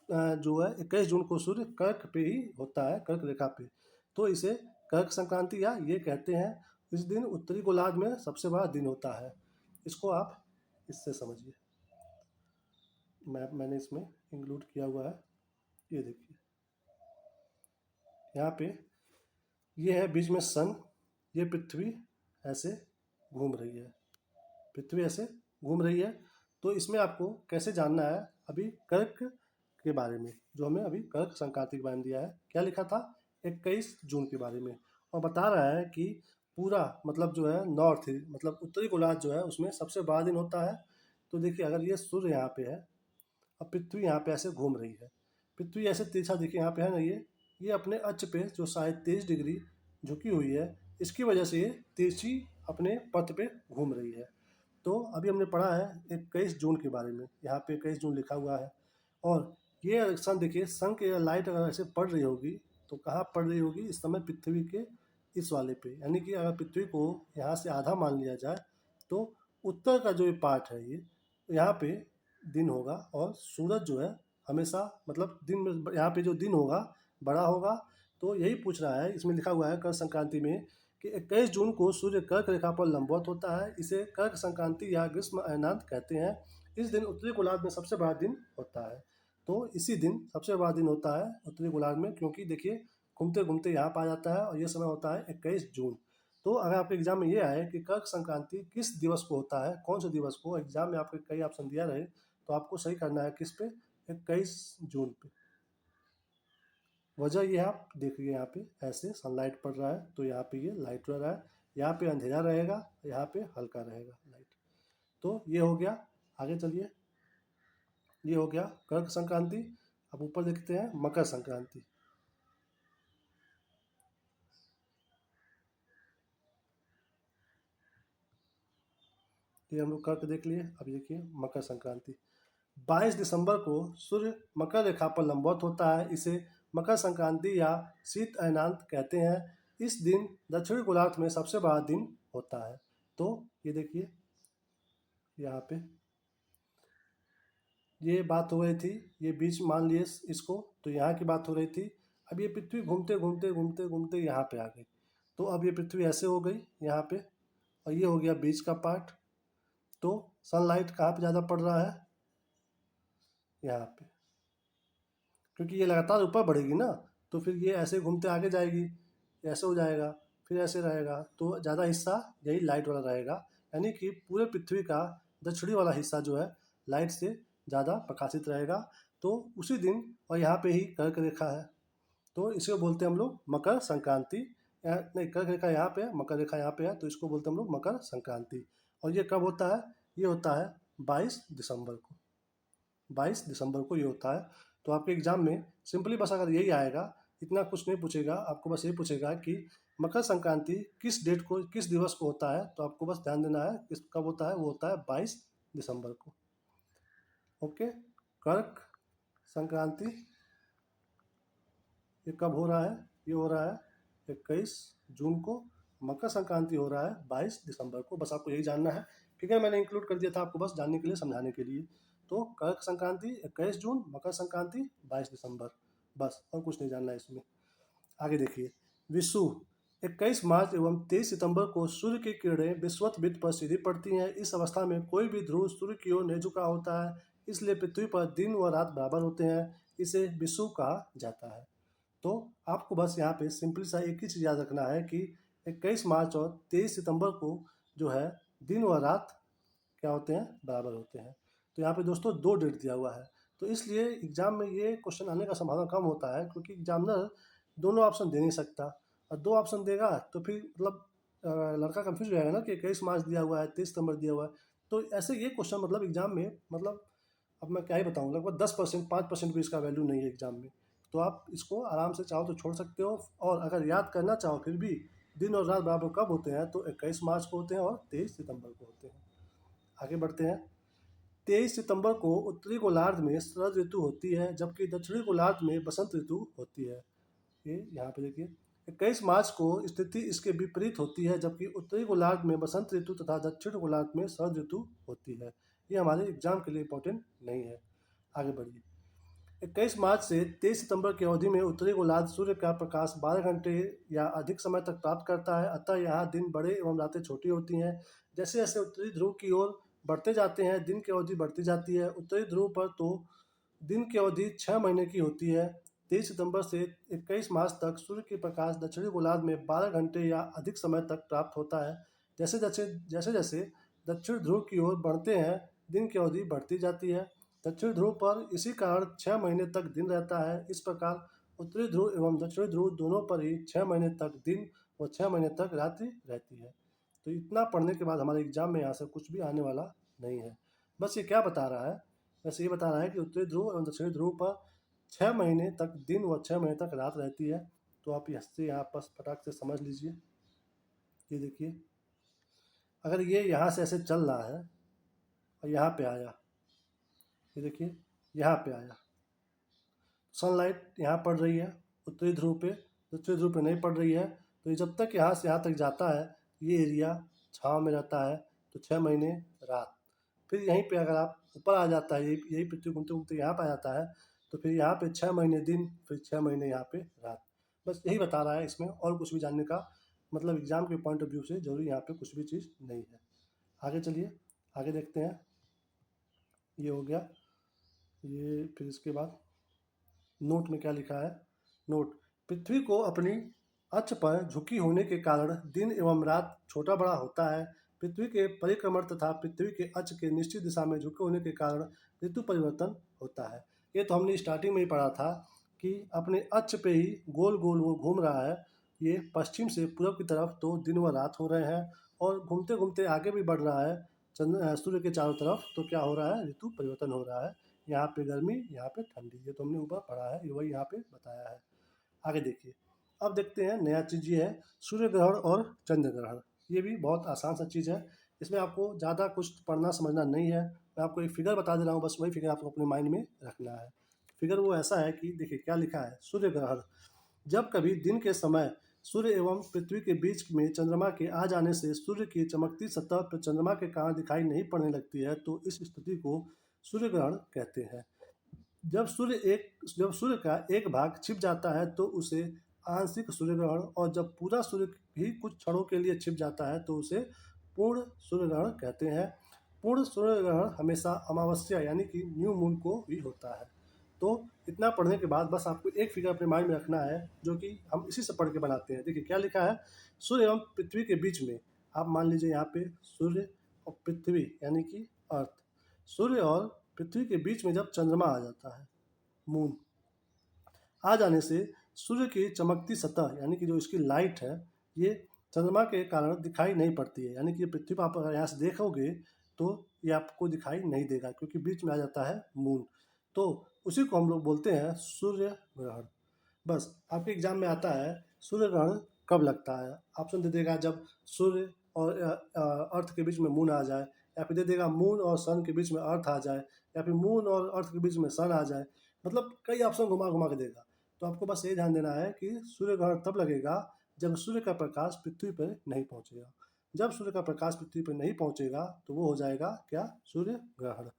जो है 21 जून को सूर्य कर्क पे ही होता है, कर्क रेखा पे, तो इसे कर्क संक्रांति या ये कहते हैं। इस दिन उत्तरी गोलार्ध में सबसे बड़ा दिन होता है, इसको आप इससे समझिए, मैंने इसमें इंक्लूड किया हुआ है। ये देखिए यहाँ पे, ये है बीच में सन, ये पृथ्वी ऐसे घूम रही है, पृथ्वी ऐसे घूम रही है। तो इसमें आपको कैसे जानना है, अभी कर्क के बारे में, जो हमें अभी कर्क संक्रांति के बारे में दिया है, क्या लिखा था, 21 जून के बारे में, और बता रहा है कि पूरा मतलब जो है नॉर्थ, मतलब उत्तरी गोलार्ध जो है उसमें सबसे बड़ा दिन होता है। तो देखिए, अगर ये सूर्य यहाँ पे है और पृथ्वी यहाँ पे ऐसे घूम रही है, पृथ्वी ऐसे तिरछा देखिए यहाँ पे है ना, ये अपने अक्ष पे जो शायद 23 डिग्री झुकी हुई है, इसकी वजह से ये तिरछी अपने पथ पे घूम रही है। तो अभी हमने पढ़ा है 21 जून के बारे में, यहाँ पे 21 जून लिखा हुआ है, और ये सन देखिए, सन की लाइट अगर ऐसे पड़ रही होगी तो कहाँ पड़ रही होगी, इस समय पृथ्वी के इस वाले पे, यानी कि अगर पृथ्वी को यहाँ से आधा मान लिया जाए तो उत्तर का जो ये पार्ट है, ये यहाँ पे दिन होगा, और सूरज जो है हमेशा मतलब दिन में यहाँ पे जो दिन होगा बड़ा होगा। तो यही पूछ रहा है, इसमें लिखा हुआ है कर्क संक्रांति में कि 21 जून को सूर्य कर्क रेखा पर लंबवत होता है, इसे कर्क संक्रांति या ग्रीष्म अयनांत कहते हैं। इस दिन उत्तरी गोलार्ध में सबसे बड़ा दिन होता है, तो इसी दिन सबसे बड़ा दिन होता है उत्तरी गोलार्ध में, क्योंकि देखिए घूमते घूमते यहाँ पर आ जाता है, और ये समय होता है 21 जून। तो अगर आपके एग्जाम में ये आए कि कर्क संक्रांति किस दिवस को होता है, कौन से दिवस को, एग्जाम में आपके कई ऑप्शन दिया रहे, तो आपको सही करना है किस पे, 21 जून पे। वजह ये आप देखिए, यहाँ पे ऐसे सनलाइट पड़ रहा है तो यहाँ पे ये लाइट रह रहा है, यहाँ पे अंधेरा रहेगा, यहाँ पे हल्का रहेगा लाइट। तो ये हो गया, आगे चलिए, ये हो गया कर्क संक्रांति। अब ऊपर देखते हैं मकर संक्रांति। ये हम लोग कर्क देख लिए, अब देखिए मकर संक्रांति। 22 दिसंबर को सूर्य मकर रेखा पर लंबवत होता है, इसे मकर संक्रांति या शीत अयनांत कहते हैं। इस दिन दक्षिणी गोलार्ध में सबसे बड़ा दिन होता है। तो ये देखिए यहाँ पे ये बात हो रही थी, ये बीच मान लिए इसको, तो यहाँ की बात हो रही थी। अब ये पृथ्वी घूमते घूमते घूमते घूमते यहाँ पे आ गई, तो अब ये पृथ्वी ऐसे हो गई यहाँ पे, और ये हो गया बीच का पार्ट। तो सनलाइट कहाँ पे ज़्यादा पड़ रहा है, यहाँ पे, क्योंकि ये लगातार ऊपर बढ़ेगी ना, तो फिर ये ऐसे घूमते आगे जाएगी, ऐसे हो जाएगा, फिर ऐसे रहेगा, तो ज़्यादा हिस्सा यही लाइट वाला रहेगा, यानी कि पूरे पृथ्वी का दक्षिणी वाला हिस्सा जो है लाइट से ज़्यादा प्रकाशित रहेगा। तो उसी दिन, और यहाँ पे ही कर्क रेखा है, तो इसे बोलते हैं हम लोग मकर संक्रांति। नहीं, कर्क रेखा यहाँ पे है, मकर रेखा यहाँ पे है, तो इसको बोलते हैं हम लोग मकर संक्रांति। और ये कब होता है, ये होता है 22 दिसंबर को, 22 दिसंबर को ये होता है। तो आपके एग्जाम में सिंपली बस अगर यही आएगा इतना कुछ नहीं पूछेगा, आपको बस ये पूछेगा कि मकर संक्रांति किस डेट को, किस दिवस को होता है। तो आपको बस ध्यान देना है किस कब होता है, वो होता है 22 दिसंबर को। ओके, कर्क संक्रांति ये कब हो रहा है, ये हो रहा है 21 जून को। मकर संक्रांति हो रहा है 22 दिसंबर को। बस आपको यही जानना है, ठीक है। मैंने इंक्लूड कर दिया था आपको बस जानने के लिए, समझाने के लिए। तो कर्क संक्रांति 21 जून, मकर संक्रांति 22 दिसंबर, बस और कुछ नहीं जानना है इसमें। आगे देखिए, विषुव 21 मार्च एवं 23 सितंबर को सूर्य की किरणें विषुवत वृत्त पर सीधी पड़ती हैं। इस अवस्था में कोई भी ध्रुव सूर्य की ओर नहीं झुका होता है, इसलिए पृथ्वी पर दिन व रात बराबर होते हैं। इसे विषुव कहा जाता है। तो आपको बस यहाँ पे सिंपल सा एक ही चीज़ याद रखना है कि 21 मार्च और 23 सितंबर को जो है दिन व रात क्या होते हैं, बराबर होते हैं। तो यहाँ पे दोस्तों 2 डेट दिया हुआ है, तो इसलिए एग्जाम में ये क्वेश्चन आने का संभावना कम होता है, क्योंकि एग्जामिनर दोनों ऑप्शन दे नहीं सकता। और 2 ऑप्शन देगा तो फिर मतलब लड़का कंफ्यूज हो जाएगा ना कि 21 मार्च दिया हुआ है, 23 सितंबर दिया हुआ है। तो ऐसे ये क्वेश्चन मतलब एग्जाम में मतलब अब मैं क्या ही बताऊँ, लगभग 10% 5% भी इसका वैल्यू नहीं है एग्जाम में। तो आप इसको आराम से चाहो तो छोड़ सकते हो, और अगर याद करना चाहो फिर भी दिन और रात बराबर कब होते हैं, तो 21 मार्च को होते हैं और 23 सितंबर को होते हैं। आगे बढ़ते हैं। 23 सितंबर को उत्तरी गोलार्ध में शरद ऋतु होती है, जबकि दक्षिणी गोलार्ध में बसंत ऋतु होती है। ये यहाँ पे देखिए, 21 मार्च को स्थिति इसके विपरीत होती है, जबकि उत्तरी गोलार्ध में बसंत ऋतु तथा दक्षिण गोलार्ध में शरद ऋतु होती है। ये हमारे एग्जाम के लिए इंपॉर्टेंट नहीं है। आगे बढ़िए। 21 मार्च से 23 सितंबर की अवधि में उत्तरी गोलार्ध सूर्य का प्रकाश 12 घंटे या अधिक समय तक प्राप्त करता है, अतः यहाँ दिन बड़े एवं रातें छोटी होती हैं। जैसे जैसे उत्तरी ध्रुव की ओर बढ़ते जाते हैं, दिन की अवधि बढ़ती जाती है। उत्तरी ध्रुव पर तो दिन की अवधि 6 महीने की होती है। 23 सितंबर से 21 मार्च तक सूर्य के प्रकाश दक्षिणी गोलार्ध में 12 घंटे या अधिक समय तक प्राप्त होता है। जैसे जैसे दक्षिण ध्रुव की ओर बढ़ते हैं, दिन की अवधि बढ़ती जाती है। दक्षिण ध्रुव पर इसी कारण 6 महीने तक दिन रहता है। इस प्रकार उत्तरी ध्रुव एवं दक्षिणी ध्रुव दोनों पर ही 6 महीने तक दिन व 6 महीने तक रात्रि रहती है। तो इतना पढ़ने के बाद हमारे एग्जाम में यहाँ से कुछ भी आने वाला नहीं है। बस ये क्या बता रहा है, बस ये बता रहा है कि उत्तरी ध्रुव एवं दक्षिणी ध्रुव पर 6 महीने तक दिन व 6 महीने तक रात रहती है। तो आप इससे यहाँ पर फटाक से समझ लीजिए। ये देखिए, अगर ये यहाँ से ऐसे चल रहा है और यहाँ पे आया, ये देखिए यहाँ पे आया, सनलाइट यहाँ पड़ रही है उत्तरी ध्रुव पे, दक्षिणी ध्रुव पे नहीं पड़ रही है। तो ये जब तक यहाँ से यहाँ तक जाता है, ये एरिया छाँव में रहता है, तो 6 महीने रात। फिर यहीं पे अगर आप ऊपर आ जाता है, यही यही पृथ्वी घूमते घूमते यहाँ पे आ जाता है, तो फिर यहाँ पे 6 महीने दिन, फिर 6 महीने यहाँ पे रात। बस यही बता रहा है इसमें, और कुछ भी जानने का मतलब एग्जाम के पॉइंट ऑफ व्यू से जरूरी यहाँ पे कुछ भी चीज़ नहीं है। आगे चलिए, आगे देखते हैं। ये हो गया, ये फिर इसके बाद नोट में क्या लिखा है। नोट, पृथ्वी को अपनी अक्ष पर झुकी होने के कारण दिन एवं रात छोटा बड़ा होता है। पृथ्वी के परिक्रमण तथा पृथ्वी के अक्ष के निश्चित दिशा में झुके होने के कारण ऋतु परिवर्तन होता है। ये तो हमने स्टार्टिंग में ही पढ़ा था कि अपने अक्ष पे ही गोल गोल वो घूम रहा है। ये पश्चिम से पूर्व की तरफ तो दिन व रात हो रहे हैं, और घूमते घूमते आगे भी बढ़ रहा है सूर्य के चारों तरफ। तो क्या हो रहा है, ऋतु परिवर्तन हो रहा है। यहाँ पे गर्मी, यहाँ पे ठंडी, ये तो हमने ऊपर पढ़ा है, ये वही यहाँ पे बताया है। आगे देखिए, अब देखते हैं नया चीज़ ये है सूर्य ग्रहण और चंद्र ग्रहण। ये भी बहुत आसान सा चीज़ है, इसमें आपको ज़्यादा कुछ पढ़ना समझना नहीं है। मैं आपको एक फिगर बता दे रहा हूँ, बस वही फिगर आपको अपने माइंड में रखना है। फिगर वो ऐसा है कि देखिए क्या लिखा है, सूर्य ग्रहण, जब कभी दिन के समय सूर्य एवं पृथ्वी के बीच में चंद्रमा के आ जाने से सूर्य की चमकती सतह पर चंद्रमा के कारण दिखाई नहीं पड़ने लगती है, तो इस स्थिति को सूर्य ग्रहण कहते हैं। जब सूर्य का एक भाग छिप जाता है तो उसे आंशिक सूर्य ग्रहण, और जब पूरा सूर्य भी कुछ क्षणों के लिए छिप जाता है तो उसे पूर्ण सूर्य ग्रहण कहते हैं। पूर्ण सूर्य ग्रहण हमेशा अमावस्या यानी कि न्यू मून को ही होता है। तो इतना पढ़ने के बाद बस आपको एक फिगर अपने माइंड में रखना है, जो कि हम इसी से पढ़ के बनाते हैं। देखिए क्या लिखा है, सूर्य एवं पृथ्वी के बीच में, आप मान लीजिए यहाँ पे सूर्य और पृथ्वी यानी कि अर्थ, सूर्य और पृथ्वी के बीच में जब चंद्रमा आ जाता है, मून आ जाने से सूर्य की चमकती सतह यानी कि जो इसकी लाइट है, ये चंद्रमा के कारण दिखाई नहीं पड़ती है। यानी कि पृथ्वी पर आप अगर यहाँ से देखोगे तो ये आपको दिखाई नहीं देगा, क्योंकि बीच में आ जाता है मून। तो उसी को हम लोग बोलते हैं सूर्य ग्रहण। बस आपके एग्जाम में आता है सूर्य ग्रहण कब लगता है। ऑप्शन दे देगा जब सूर्य और अर्थ के बीच में मून आ जाए, या फिर दे देगा मून और सन के बीच में अर्थ आ जाए, या फिर मून और अर्थ के बीच में सन आ जाए। मतलब कई ऑप्शन घुमा घुमा के देगा। तो आपको बस ये ध्यान देना है कि सूर्य ग्रहण तब लगेगा जब सूर्य का प्रकाश पृथ्वी पर नहीं पहुंचेगा। जब सूर्य का प्रकाश पृथ्वी पर नहीं पहुंचेगा तो वो हो जाएगा क्या, सूर्य ग्रहण।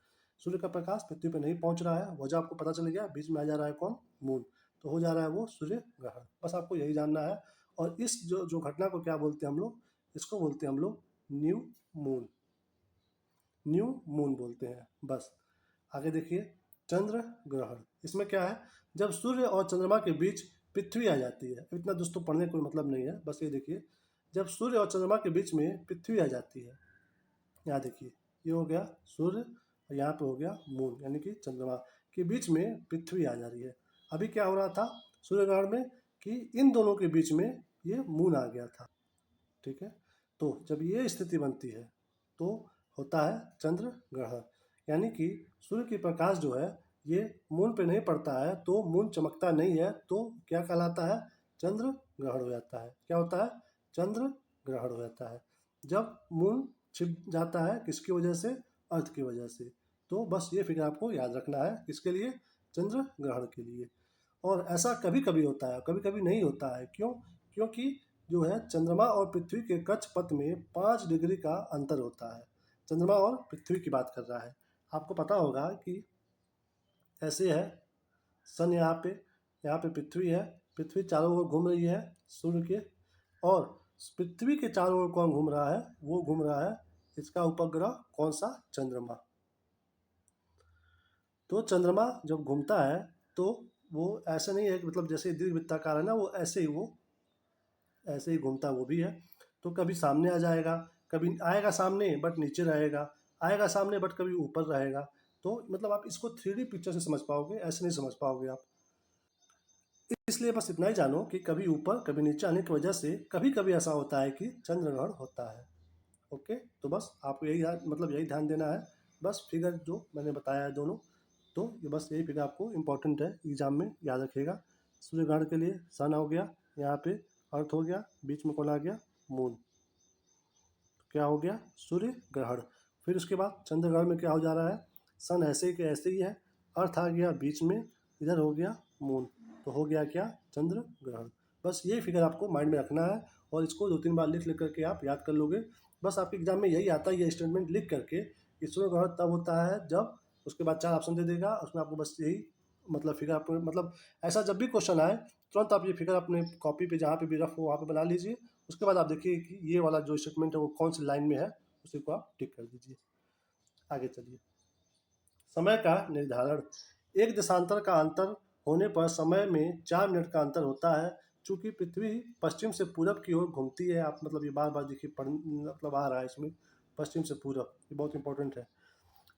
सूर्य का प्रकाश पृथ्वी पर नहीं पहुंच रहा है, वजह आपको पता चल गया, बीच में आ जा रहा है कौन, मून, तो हो जा रहा है वो सूर्य ग्रहण। बस आपको यही जानना है। और इस जो जो घटना को क्या बोलते हैं हम लोग, इसको बोलते हैं हम लोग न्यू मून। न्यू मून बोलते हैं। बस आगे देखिए, चंद्र ग्रहण। इसमें क्या है, जब सूर्य और चंद्रमा के बीच पृथ्वी आ जाती है। इतना दोस्तों पढ़ने का कोई मतलब नहीं है, बस ये देखिए, जब सूर्य और चंद्रमा के बीच में पृथ्वी आ जाती है। यहाँ देखिए, ये हो गया सूर्य और यहाँ पे हो गया मून, यानी कि चंद्रमा के बीच में पृथ्वी आ जा रही है। अभी क्या हो रहा था सूर्य ग्रहण में, कि इन दोनों के बीच में ये मून आ गया था। ठीक है, तो जब ये स्थिति बनती है तो होता है चंद्र ग्रहण। यानी कि सूर्य की प्रकाश जो है ये मून पे नहीं पड़ता है, तो मून चमकता नहीं है, तो क्या कहलाता है, चंद्र ग्रहण हो जाता है। क्या होता है, चंद्र ग्रहण हो जाता है। जब मून छिप जाता है, किसकी वजह से, अर्थ की वजह से। तो बस ये फिगर आपको याद रखना है, किसके लिए, चंद्र ग्रहण के लिए। और ऐसा कभी कभी होता है, कभी कभी नहीं होता है। क्यों, क्योंकि जो है चंद्रमा और पृथ्वी के कक्षपथ में 5 डिग्री का अंतर होता है। चंद्रमा और पृथ्वी की बात कर रहा है। आपको पता होगा कि ऐसे है, सन यहाँ पे पृथ्वी है, पृथ्वी चारों ओर घूम रही है सूर्य के, और पृथ्वी के चारों ओर कौन घूम रहा है, वो घूम रहा है इसका उपग्रह कौन सा, चंद्रमा। तो चंद्रमा जब घूमता है तो वो ऐसे नहीं है कि मतलब जैसे दीर्घवृत्ताकार है ना, वो ऐसे ही ऐसे ही घूमता वो भी है। तो कभी सामने आ जाएगा, कभी आएगा सामने बट नीचे रहेगा, आएगा सामने बट कभी ऊपर रहेगा। तो मतलब आप इसको 3D पिक्चर से समझ पाओगे, ऐसे नहीं समझ पाओगे आप। इसलिए बस इतना ही जानो कि कभी ऊपर कभी नीचे आने की वजह से कभी कभी ऐसा होता है कि चंद्र ग्रहण होता है। ओके, तो बस आपको यही मतलब यही ध्यान देना है। बस फिगर जो मैंने बताया है दोनों, तो ये बस यही फिगर आपको इम्पोर्टेंट है, एग्जाम में याद रखिएगा। सूर्य ग्रहण के लिए सन हो गया, यहाँ पे अर्थ हो गया, बीच में कौन आ गया, मून। क्या हो गया, सूर्य ग्रहण। फिर उसके बाद चंद्र ग्रहण में क्या हो जा रहा है, सन ऐसे के ऐसे ही है, अर्थ आ गया बीच में, इधर हो गया मून, तो हो गया क्या, चंद्र ग्रहण। बस ये फिगर आपको माइंड में रखना है, और इसको 2-3 बार लिख लिख करके आप याद कर लोगे। बस आपके एग्जाम में यही आता है, ये स्टेटमेंट लिख करके कि सूर्य ग्रहण तब होता है जब, उसके बाद 4 ऑप्शन दे देगा, उसमें आपको बस यही मतलब फिगर आपको मतलब ऐसा जब भी क्वेश्चन आए तुरंत आप ये फिगर अपने कॉपी पे जहाँ पे भी रफ हो वहाँ पे बना लीजिए। उसके बाद आप देखिए कि ये वाला जो स्टेटमेंट है वो कौन सी लाइन में है, उसी को आप टिक कर दीजिए। आगे चलिए, समय का निर्धारण। एक देशांतर का अंतर होने पर समय में 4 मिनट का अंतर होता है। चूंकि पृथ्वी पश्चिम से पूरब की ओर घूमती है, आप मतलब ये बार बार देखिए पढ़ मतलब आ रहा है इसमें, पश्चिम से पूरब, ये बहुत इंपॉर्टेंट है,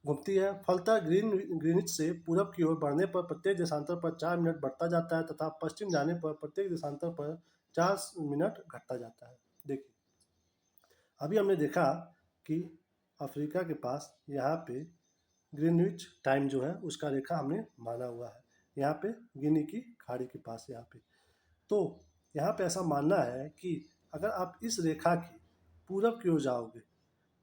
घूमती है। फलतः ग्रीनिच से पूरब की ओर बढ़ने पर प्रत्येक देशांतर पर 4 मिनट बढ़ता जाता है, तथा पश्चिम जाने पर प्रत्येक देशांतर पर 4 मिनट घटता जाता है। देखिए, अभी हमने देखा कि अफ्रीका के पास यहाँ पे ग्रीनविच टाइम जो है उसका रेखा हमने माना हुआ है, यहाँ पे गिनी की खाड़ी के पास यहाँ पे। तो यहाँ पे ऐसा मानना है कि अगर आप इस रेखा की पूरब की ओर जाओगे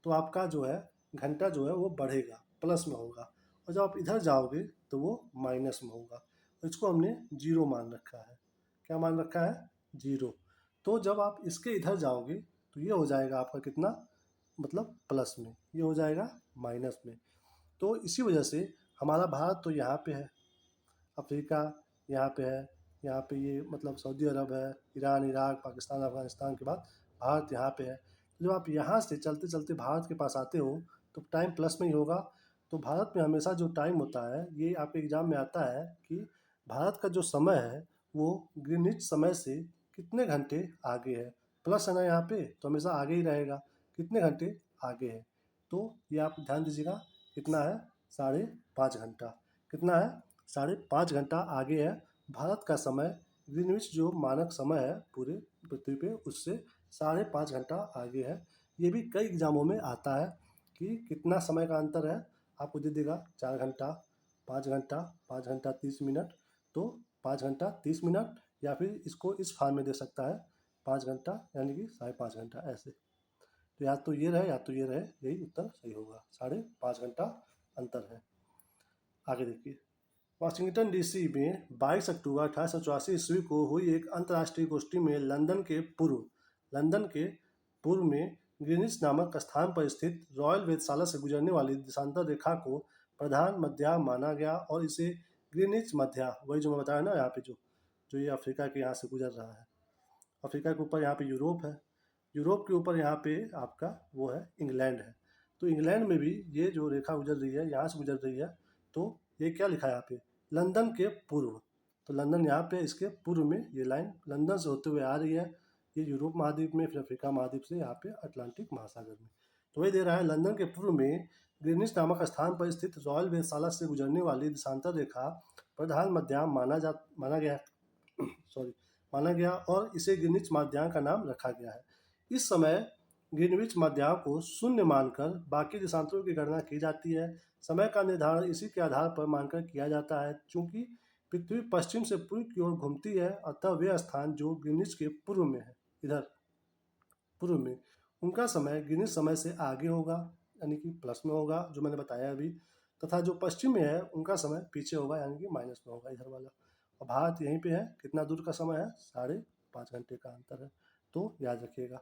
तो आपका जो है घंटा जो है वो बढ़ेगा, प्लस में होगा, और जब आप इधर जाओगे तो वो माइनस में होगा। तो इसको हमने जीरो मान रखा है। क्या मान रखा है, जीरो। तो जब आप इसके इधर जाओगे तो ये हो जाएगा आपका कितना, मतलब प्लस में, ये हो जाएगा माइनस में। तो इसी वजह से हमारा भारत तो यहाँ पे है, अफ्रीका यहाँ पे है, यहाँ पे ये मतलब सऊदी अरब है, ईरान, इराक, पाकिस्तान, अफगानिस्तान के बाद भारत यहाँ पे है। तो जब आप यहाँ से चलते चलते भारत के पास आते हो तो टाइम प्लस में ही होगा। तो भारत में हमेशा जो टाइम होता है, ये आपके एग्जाम में आता है कि भारत का जो समय है वो ग्रीनिच समय से कितने घंटे आगे है। प्लस है ना यहाँ पे, तो हमेशा आगे ही रहेगा, कितने घंटे आगे है। तो ये आप ध्यान दीजिएगा, कितना है, 5.5 घंटा। कितना है, 5.5 घंटा आगे है भारत का समय। ग्रीनविच जो मानक समय है पूरे पृथ्वी पे, उससे 5.5 घंटा आगे है। ये भी कई एग्जामों में आता है कि कितना समय का अंतर है, आपको दे देगा 4 घंटा, 5 घंटा, 5 घंटा 30 मिनट। तो 5 घंटा 30 मिनट या फिर इसको इस फॉर्म में दे सकता है 5 घंटा यानी कि 5.5 घंटा ऐसे। तो या तो ये रहे या तो ये रहे, यही उत्तर सही होगा, 5.5 घंटा अंतर है। आगे देखिए, वाशिंगटन डीसी में 22 अक्टूबर 1884 ईस्वी को हुई एक अंतर्राष्ट्रीय गोष्ठी में लंदन के पूर्व में ग्रीनिच नामक स्थान पर स्थित रॉयल वेधशाला से गुजरने वाली देशांतर रेखा को प्रधान मध्या माना गया और इसे ग्रीनिच मध्या, वही जो मैं बताया ना यहाँ पे जो ये अफ्रीका के यहाँ से गुजर रहा है। अफ्रीका के ऊपर यहाँ पे यूरोप है, यूरोप के ऊपर यहाँ पे आपका वो है इंग्लैंड है। तो इंग्लैंड में भी ये जो रेखा गुजर रही है, यहाँ से गुजर रही है, तो ये क्या लिखा है यहाँ पे, लंदन के पूर्व। तो लंदन यहाँ पे इसके पूर्व में ये लाइन लंदन से होते हुए आ रही है, ये यूरोप महाद्वीप में, फिर अफ्रीका महाद्वीप से यहाँ पे अटलांटिक महासागर में। तो वही दे रहा है, लंदन के पूर्व में ग्रीनिच नामक स्थान पर स्थित रॉयल वेधशाला से गुजरने वाली देशांतर रेखा प्रधान मध्याह्न माना गया और इसे ग्रीनिच मध्याह्न का नाम रखा गया है। इस समय ग्रीनविच मध्याह्न को शून्य मानकर बाकी देशांतरों की गणना की जाती है। समय का निर्धारण इसी के आधार पर मानकर किया जाता है। चूंकि पृथ्वी पश्चिम से पूर्व की ओर घूमती है, अतः वे स्थान जो ग्रीनिच के पूर्व में है, इधर पूर्व में, उनका समय ग्रीनिच समय से आगे होगा, यानी कि प्लस में होगा, जो मैंने बताया अभी, तथा जो पश्चिम में है उनका समय पीछे होगा, यानी कि माइनस में होगा, इधर वाला। और भारत यहीं पे है, कितना दूर का समय है, 5.5 घंटे का अंतर है, तो याद रखिएगा।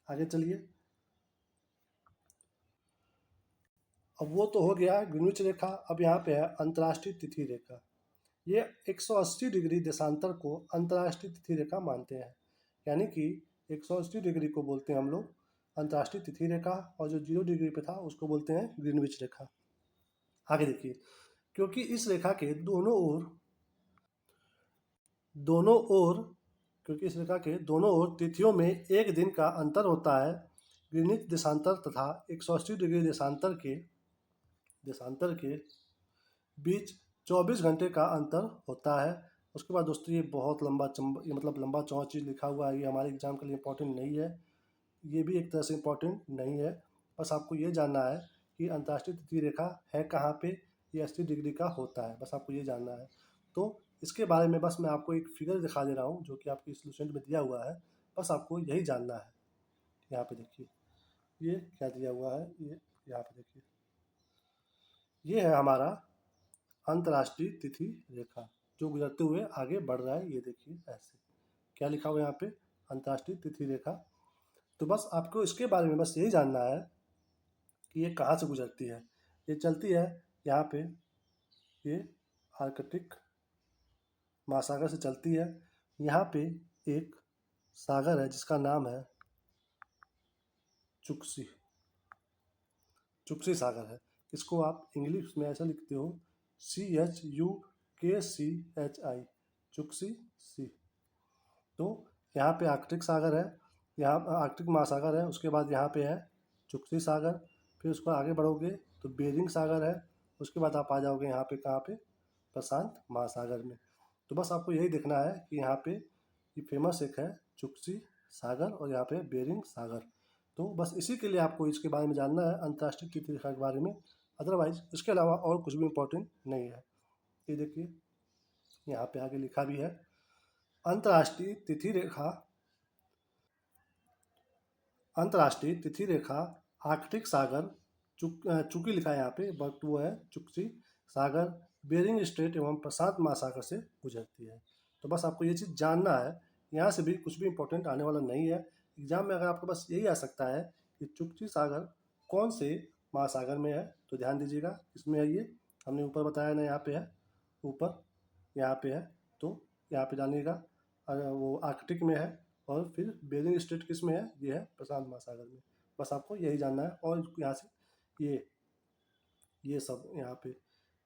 आगे चलिए, अब वो तो हो गया ग्रीनिच रेखा। अब यहाँ पे है अंतर्राष्ट्रीय तिथि रेखा। ये 180 डिग्री देशांतर को अंतर्राष्ट्रीय तिथि रेखा मानते हैं, यानी कि 180 डिग्री को बोलते हैं हम लोग अंतर्राष्ट्रीय तिथि रेखा, और जो 0 डिग्री पे था उसको बोलते हैं ग्रीनविच रेखा। आगे देखिए, क्योंकि इस रेखा के दोनों ओर तिथियों में एक दिन का अंतर होता है, ग्रीनिच देशांतर तथा 180 डिग्री देशांतर के बीच 24 घंटे का अंतर होता है। उसके बाद दोस्तों, ये बहुत ये मतलब लंबा चौड़ा चीज़ लिखा हुआ है, ये हमारे एग्जाम के लिए इंपॉर्टेंट नहीं है, ये भी एक तरह से इंपॉर्टेंट नहीं है। बस आपको ये जानना है कि अंतर्राष्ट्रीय तिथि रेखा है कहाँ पे, ये 80 डिग्री का होता है, बस आपको ये जानना है। तो इसके बारे में बस मैं आपको एक फिगर दिखा दे रहा हूँ जो कि आपकी इस लुसेंट में दिया हुआ है, बस आपको यही जानना है। यहाँ पे देखिए, ये क्या दिया हुआ है, ये यहाँ पे देखिए, ये है हमारा अंतर्राष्ट्रीय तिथि रेखा जो गुजरते हुए आगे बढ़ रहा है। ये देखिए ऐसे क्या लिखा हुआ है यहाँ पे, अंतर्राष्ट्रीय तिथि रेखा। तो बस आपको इसके बारे में बस यही जानना है कि ये कहाँ से गुजरती है। ये चलती है यहाँ पे, ये आर्कटिक महासागर से चलती है। यहाँ पे एक सागर है जिसका नाम है चुक्सी सागर है। इसको आप इंग्लिश में ऐसा लिखते हो CHUKCHI, चुक्सी सी। तो यहाँ पे आर्कटिक सागर है, यहाँ आर्कटिक महासागर है, उसके बाद यहाँ पे है चुक्सी सागर, फिर उसको आगे बढ़ोगे तो बेरिंग सागर है, उसके बाद आप आ जाओगे यहाँ पे कहाँ पे, प्रशांत महासागर में। तो बस आपको यही देखना है कि यहाँ पे ये फेमस एक है चुक्सी सागर और यहाँ पे बेरिंग सागर। तो बस इसी के लिए आपको इसके बारे में जानना है, अंतर्राष्ट्रीय तिथि रेखा के बारे में। अदरवाइज इसके अलावा और कुछ भी इम्पोर्टेंट नहीं है। ये देखिए यहाँ पे आगे लिखा भी है, अंतर्राष्ट्रीय तिथि रेखा आर्कटिक सागर चूंकि लिखा है यहाँ पे, बट वो है चुक्सी सागर, बेरिंग स्ट्रेट एवं प्रशांत महासागर से गुजरती है। तो बस आपको ये चीज़ जानना है, यहाँ से भी कुछ भी इंपॉर्टेंट आने वाला नहीं है। एग्जाम में अगर आपको बस यही आ सकता है कि चुक्सी सागर कौन से महासागर में है, तो ध्यान दीजिएगा इसमें है, ये हमने ऊपर बताया ना, यहाँ पे है ऊपर, यहाँ पे है, तो यहाँ पे जानिएगा वो आर्कटिक में है, और फिर बेरिंग स्ट्रेट किस में है, ये है प्रशांत महासागर में। बस आपको यही जानना है, और यहाँ से ये सब यहाँ पे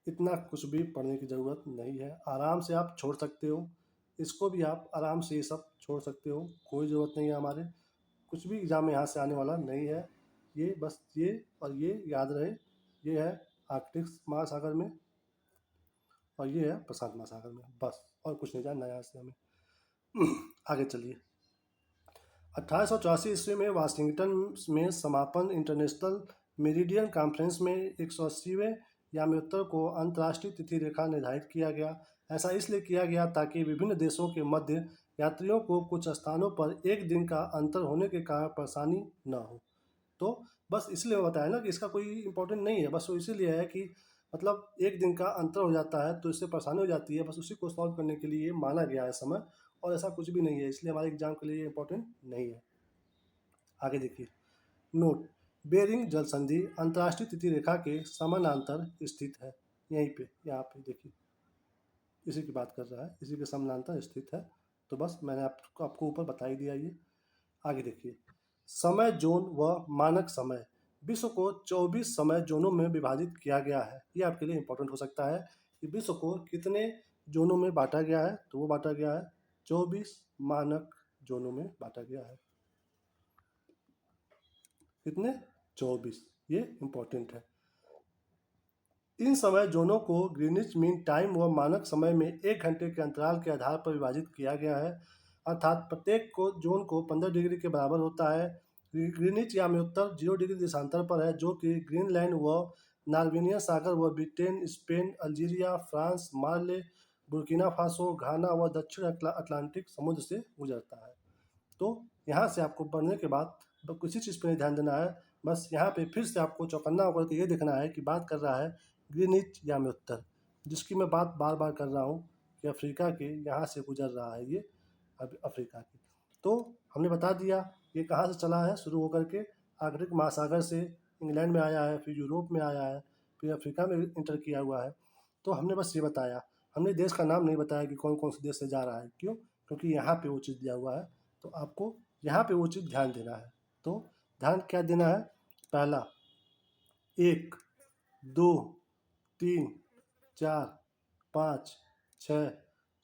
इतना कुछ भी पढ़ने की ज़रूरत नहीं है, आराम से आप छोड़ सकते हो, इसको भी आप आराम से ये सब छोड़ सकते हो, कोई ज़रूरत नहीं है, हमारे कुछ भी एग्ज़ाम में यहाँ से आने वाला नहीं है। ये बस ये और ये याद रहे, ये है आर्कटिक महासागर में और ये है प्रशांत महासागर में, बस और कुछ नहीं जानना है यहाँ से हमें। आगे चलिए, 1884 ईस्वी में वाशिंगटन में समापन इंटरनेशनल मेरिडियन कॉन्फ्रेंस में 180वें याम्योत्तर को अंतर्राष्ट्रीय तिथि रेखा निर्धारित किया गया। ऐसा इसलिए किया गया ताकि विभिन्न देशों के मध्य यात्रियों को कुछ स्थानों पर एक दिन का अंतर होने के कारण परेशानी न हो। तो बस इसलिए बताया ना कि इसका कोई इम्पोर्टेंट नहीं है, बस वो इसीलिए है कि मतलब एक दिन का अंतर हो जाता है तो इससे परेशानी हो जाती है, बस उसी को सॉल्व करने के लिए ये माना गया है समय, और ऐसा कुछ भी नहीं है, इसलिए हमारे एग्जाम के लिए इम्पोर्टेंट नहीं है। आगे देखिए, नोट, बेरिंग जल संधि अंतर्राष्ट्रीय तिथि रेखा के समानांतर स्थित है। यहीं पे, यहाँ पे देखिए, इसी की बात कर रहा है, इसी के समानांतर स्थित है। तो बस मैंने आपको ऊपर बता ही दिया ये। आगे देखिए, समय जोन व मानक समय, विश्व को 24 समय जोनों में विभाजित किया गया है। ये आपके लिए इंपॉर्टेंट हो सकता है कि विश्व को कितने जोनों में बांटा गया है, तो वो बांटा गया है 24 मानक जोनों में बांटा गया है। कितने? 24। ये इंपॉर्टेंट है। इन समय जोनों को ग्रीनिच मीन टाइम व मानक समय में 1 घंटे के अंतराल के आधार पर विभाजित किया गया है, अर्थात प्रत्येक को जोन को 15 डिग्री के बराबर होता है। ग्रीनिच यानी उत्तर 0 डिग्री देशांतर पर है, जो कि ग्रीनलैंड व नार्वेनियन सागर व ब्रिटेन, स्पेन, अल्जीरिया, फ्रांस, माले, बुर्किना फासो, घाना व दक्षिण अटलांटिक समुद्र से गुजरता है। तो यहाँ से आपको पढ़ने के बाद किसी चीज़ पर नहीं ध्यान देना है, बस यहाँ पे फिर से आपको चौकन्ना होकर के ये देखना है कि बात कर रहा है ग्रीनिच यानी उत्तर, जिसकी मैं बात बार बार कर रहा हूँ कि अफ्रीका के यहाँ से गुजर रहा है ये, अफ्रीका की। तो हमने बता दिया ये कहाँ से चला है, शुरू होकर के आर्कटिक महासागर से इंग्लैंड में आया है, फिर यूरोप में आया है, फिर अफ्रीका में इंटर किया हुआ है। तो हमने बस ये बताया, हमने देश का नाम नहीं बताया कि कौन कौन से देश से जा रहा है। क्यों? क्योंकि यहाँ पे वो चीज़ दिया हुआ है, तो आपको यहाँ पे वो चीज़ ध्यान देना है। तो ध्यान क्या देना है? पहला, 1, 2, 3, 4, 5, 6,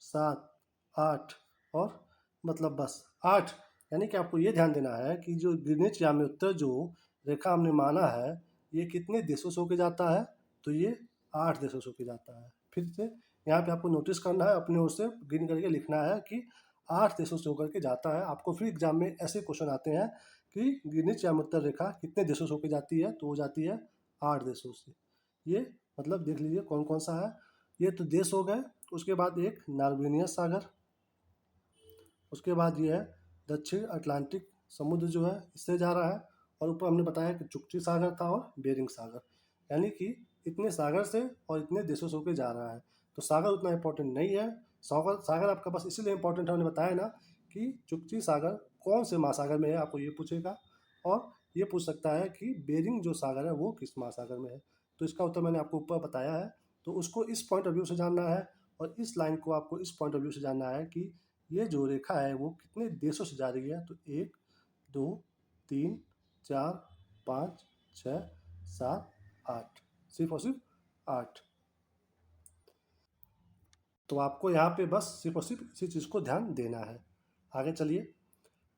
7, 8 और मतलब बस 8, यानी कि आपको ये ध्यान देना है कि जो ग्रीनिच यानी उत्तर जो रेखा हमने माना है, ये कितने देशों से होके जाता है? तो ये 8 देशों से होके जाता है। फिर से यहाँ पे आपको नोटिस करना है, अपने ओर से गिन करके लिखना है कि 8 देशों से होकर के जाता है। आपको फिर एग्जाम में ऐसे क्वेश्चन आते हैं कि ग्रीनिच यानी उत्तर रेखा कितने देशों से होके जाती है? तो वो जाती है 8 देशों से। ये मतलब देख लीजिए कौन कौन सा है। ये तो देश हो गए। उसके बाद एक नार्वेनियन सागर, उसके बाद ये है दक्षिण अटलांटिक समुद्र जो है इससे जा रहा है, और ऊपर हमने बताया कि चुक्ची सागर था और बेरिंग सागर, यानी कि इतने सागर से और इतने देशों से होकर जा रहा है। तो सागर उतना इम्पोर्टेंट नहीं है। सागर सागर आपका बस इसीलिए इम्पोर्टेंट है, हमने बताया ना कि चुक्ची सागर कौन से महासागर में है, आपको ये पूछेगा, और ये पूछ सकता है कि बेरिंग जो सागर है वो किस महासागर में है। तो इसका उत्तर मैंने आपको ऊपर बताया है। तो उसको इस पॉइंट ऑफ व्यू से जानना है, और इस लाइन को आपको इस पॉइंट ऑफ व्यू से जानना है कि ये जो रेखा है वो कितने देशों से जा रही है। तो 1, 2, 3, 4, 5, 6, 7, 8, सिर्फ और सिर्फ 8। तो आपको यहाँ पे बस सिर्फ और सिर्फ इसी चीज़ को ध्यान देना है। आगे चलिए,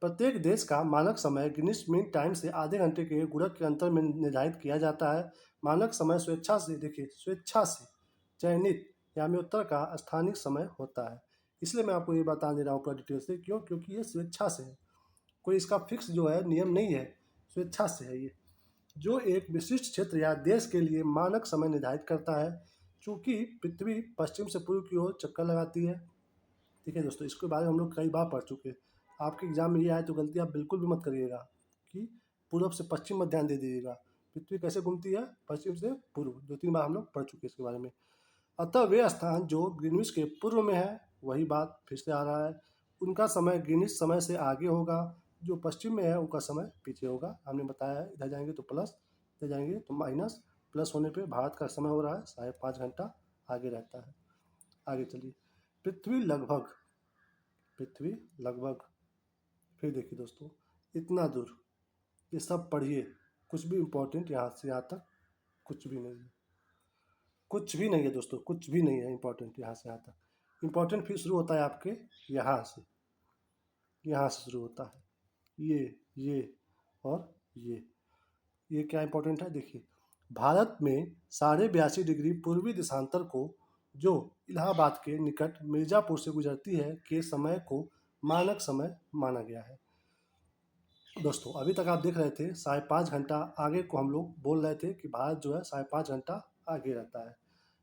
प्रत्येक देश का मानक समय ग्रीनिच मीन टाइम से आधे घंटे के गुणक के अंतर में निर्धारित किया जाता है। मानक समय स्वेच्छा से, देखिए स्वेच्छा से चयनित यानी उत्तर का स्थानिक समय होता है। इसलिए मैं आपको ये बता दे रहा हूँ पूरा डिटेल से। क्यों? क्योंकि ये स्वेच्छा से है, कोई इसका फिक्स जो है नियम नहीं है, स्वेच्छा से है ये, जो एक विशिष्ट क्षेत्र या देश के लिए मानक समय निर्धारित करता है। चूंकि पृथ्वी पश्चिम से पूर्व की ओर चक्कर लगाती है। ठीक है दोस्तों, इसके बारे में हम लोग कई बार पढ़ चुके हैं। आपके एग्जाम में ये आए तो गलती आप बिल्कुल भी मत करिएगा कि पूर्व से पश्चिम मत ध्यान दे दीजिएगा। पृथ्वी कैसे घूमती है? पश्चिम से पूर्व। 2-3 बार हम लोग पढ़ चुके हैं इसके बारे में। अतः वे स्थान जो ग्रीनविच के पूर्व में है, वही बात फिर से आ रहा है, उनका समय ग्रीनिच समय से आगे होगा, जो पश्चिम में है उनका समय पीछे होगा। हमने बताया है, इधर जाएंगे तो प्लस, इधर जाएंगे तो माइनस, प्लस होने पे भारत का समय हो रहा है 5.5 घंटा आगे रहता है। आगे चलिए, पृथ्वी लगभग, पृथ्वी लगभग, फिर देखिए दोस्तों इतना दूर, ये सब पढ़िए, कुछ भी इम्पोर्टेंट यहाँ से यहाँ तक कुछ भी नहीं है, कुछ भी नहीं है दोस्तों, कुछ भी नहीं है इम्पोर्टेंट यहाँ से यहाँ तक। इम्पोर्टेंट फिर शुरू होता है आपके यहाँ से, यहाँ से शुरू होता है, ये और ये क्या इम्पोर्टेंट है? देखिए, भारत में 82.5 डिग्री पूर्वी देशांतर को, जो इलाहाबाद के निकट मिर्ज़ापुर से गुजरती है, के समय को मानक समय माना गया है। दोस्तों अभी तक आप देख रहे थे 5.5 घंटा आगे को हम लोग बोल रहे थे कि भारत जो है 5.5 घंटा आगे रहता है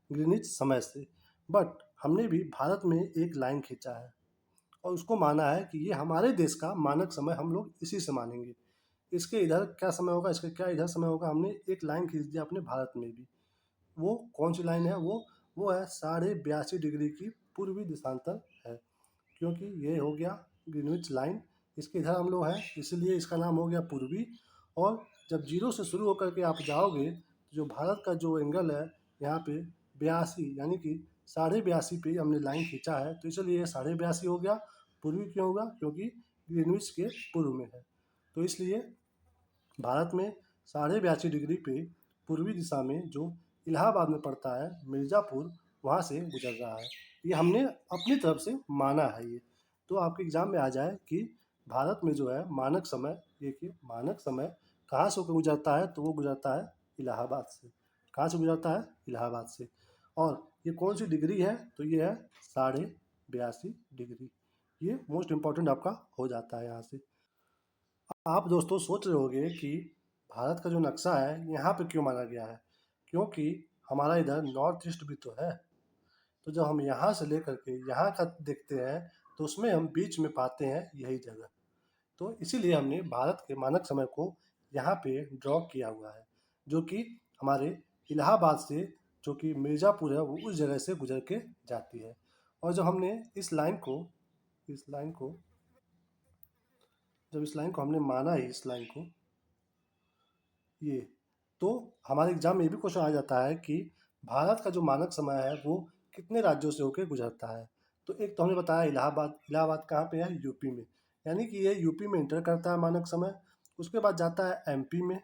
ग्रीनिच समय से। बट हमने भी भारत में एक लाइन खींचा है और उसको माना है कि ये हमारे देश का मानक समय, हम लोग इसी से मानेंगे। इसके इधर क्या समय होगा, इसके क्या इधर समय होगा, हमने एक लाइन खींच दिया अपने भारत में भी। वो कौन सी लाइन है? वो है 82.5 डिग्री की पूर्वी दिशांतर है, क्योंकि ये हो गया ग्रीनविच लाइन, इसके इधर हम लोग हैं, इसलिए इसका नाम हो गया पूर्वी। और जब जीरो से शुरू होकर के आप जाओगे तो जो भारत का जो एंगल है यहाँ पे 82, यानी कि 82.5 पे हमने लाइन खींचा है, तो इसलिए ये 82.5 हो गया। पूर्वी क्यों होगा? क्योंकि ग्रीनविच के पूर्व में है, तो इसलिए भारत में 82.5 डिग्री पे पूर्वी दिशा में जो इलाहाबाद में पड़ता है मिर्ज़ापुर, वहाँ से गुजर रहा है। ये हमने अपनी तरफ से माना है ये। तो आपके एग्ज़ाम में आ जाए कि भारत में जो है मानक समय, देखिए मानक समय कहाँ से होकर गुजरता है, तो वो गुजरता है इलाहाबाद से। कहाँ से गुजरता है? इलाहाबाद से। और ये कौन सी डिग्री है? तो ये है 82.5 डिग्री। ये मोस्ट इम्पॉर्टेंट आपका हो जाता है यहाँ से। आप दोस्तों सोच रहे होंगे कि भारत का जो नक्शा है यहाँ पे क्यों माना गया है, क्योंकि हमारा इधर नॉर्थ ईस्ट भी तो है। तो जब हम यहाँ से लेकर के यहाँ का देखते हैं तो उसमें हम बीच में पाते हैं यही जगह। तो इसीलिए हमने भारत के मानक समय को यहाँ पे ड्रॉ किया हुआ है, जो कि हमारे इलाहाबाद से, जो कि मिर्ज़ापुर है, वो उस जगह से गुजर के जाती है। और जब हमने इस लाइन को जब इस लाइन को हमने माना है, इस लाइन को ये, तो हमारे एग्जाम में ये भी क्वेश्चन आ जाता है कि भारत का जो मानक समय है वो कितने राज्यों से होकर गुजरता है। तो एक तो हमने बताया इलाहाबाद। इलाहाबाद कहाँ पे है? यूपी में, यानी कि ये यूपी में इंटर करता है मानक समय। उसके बाद जाता है एमपी में,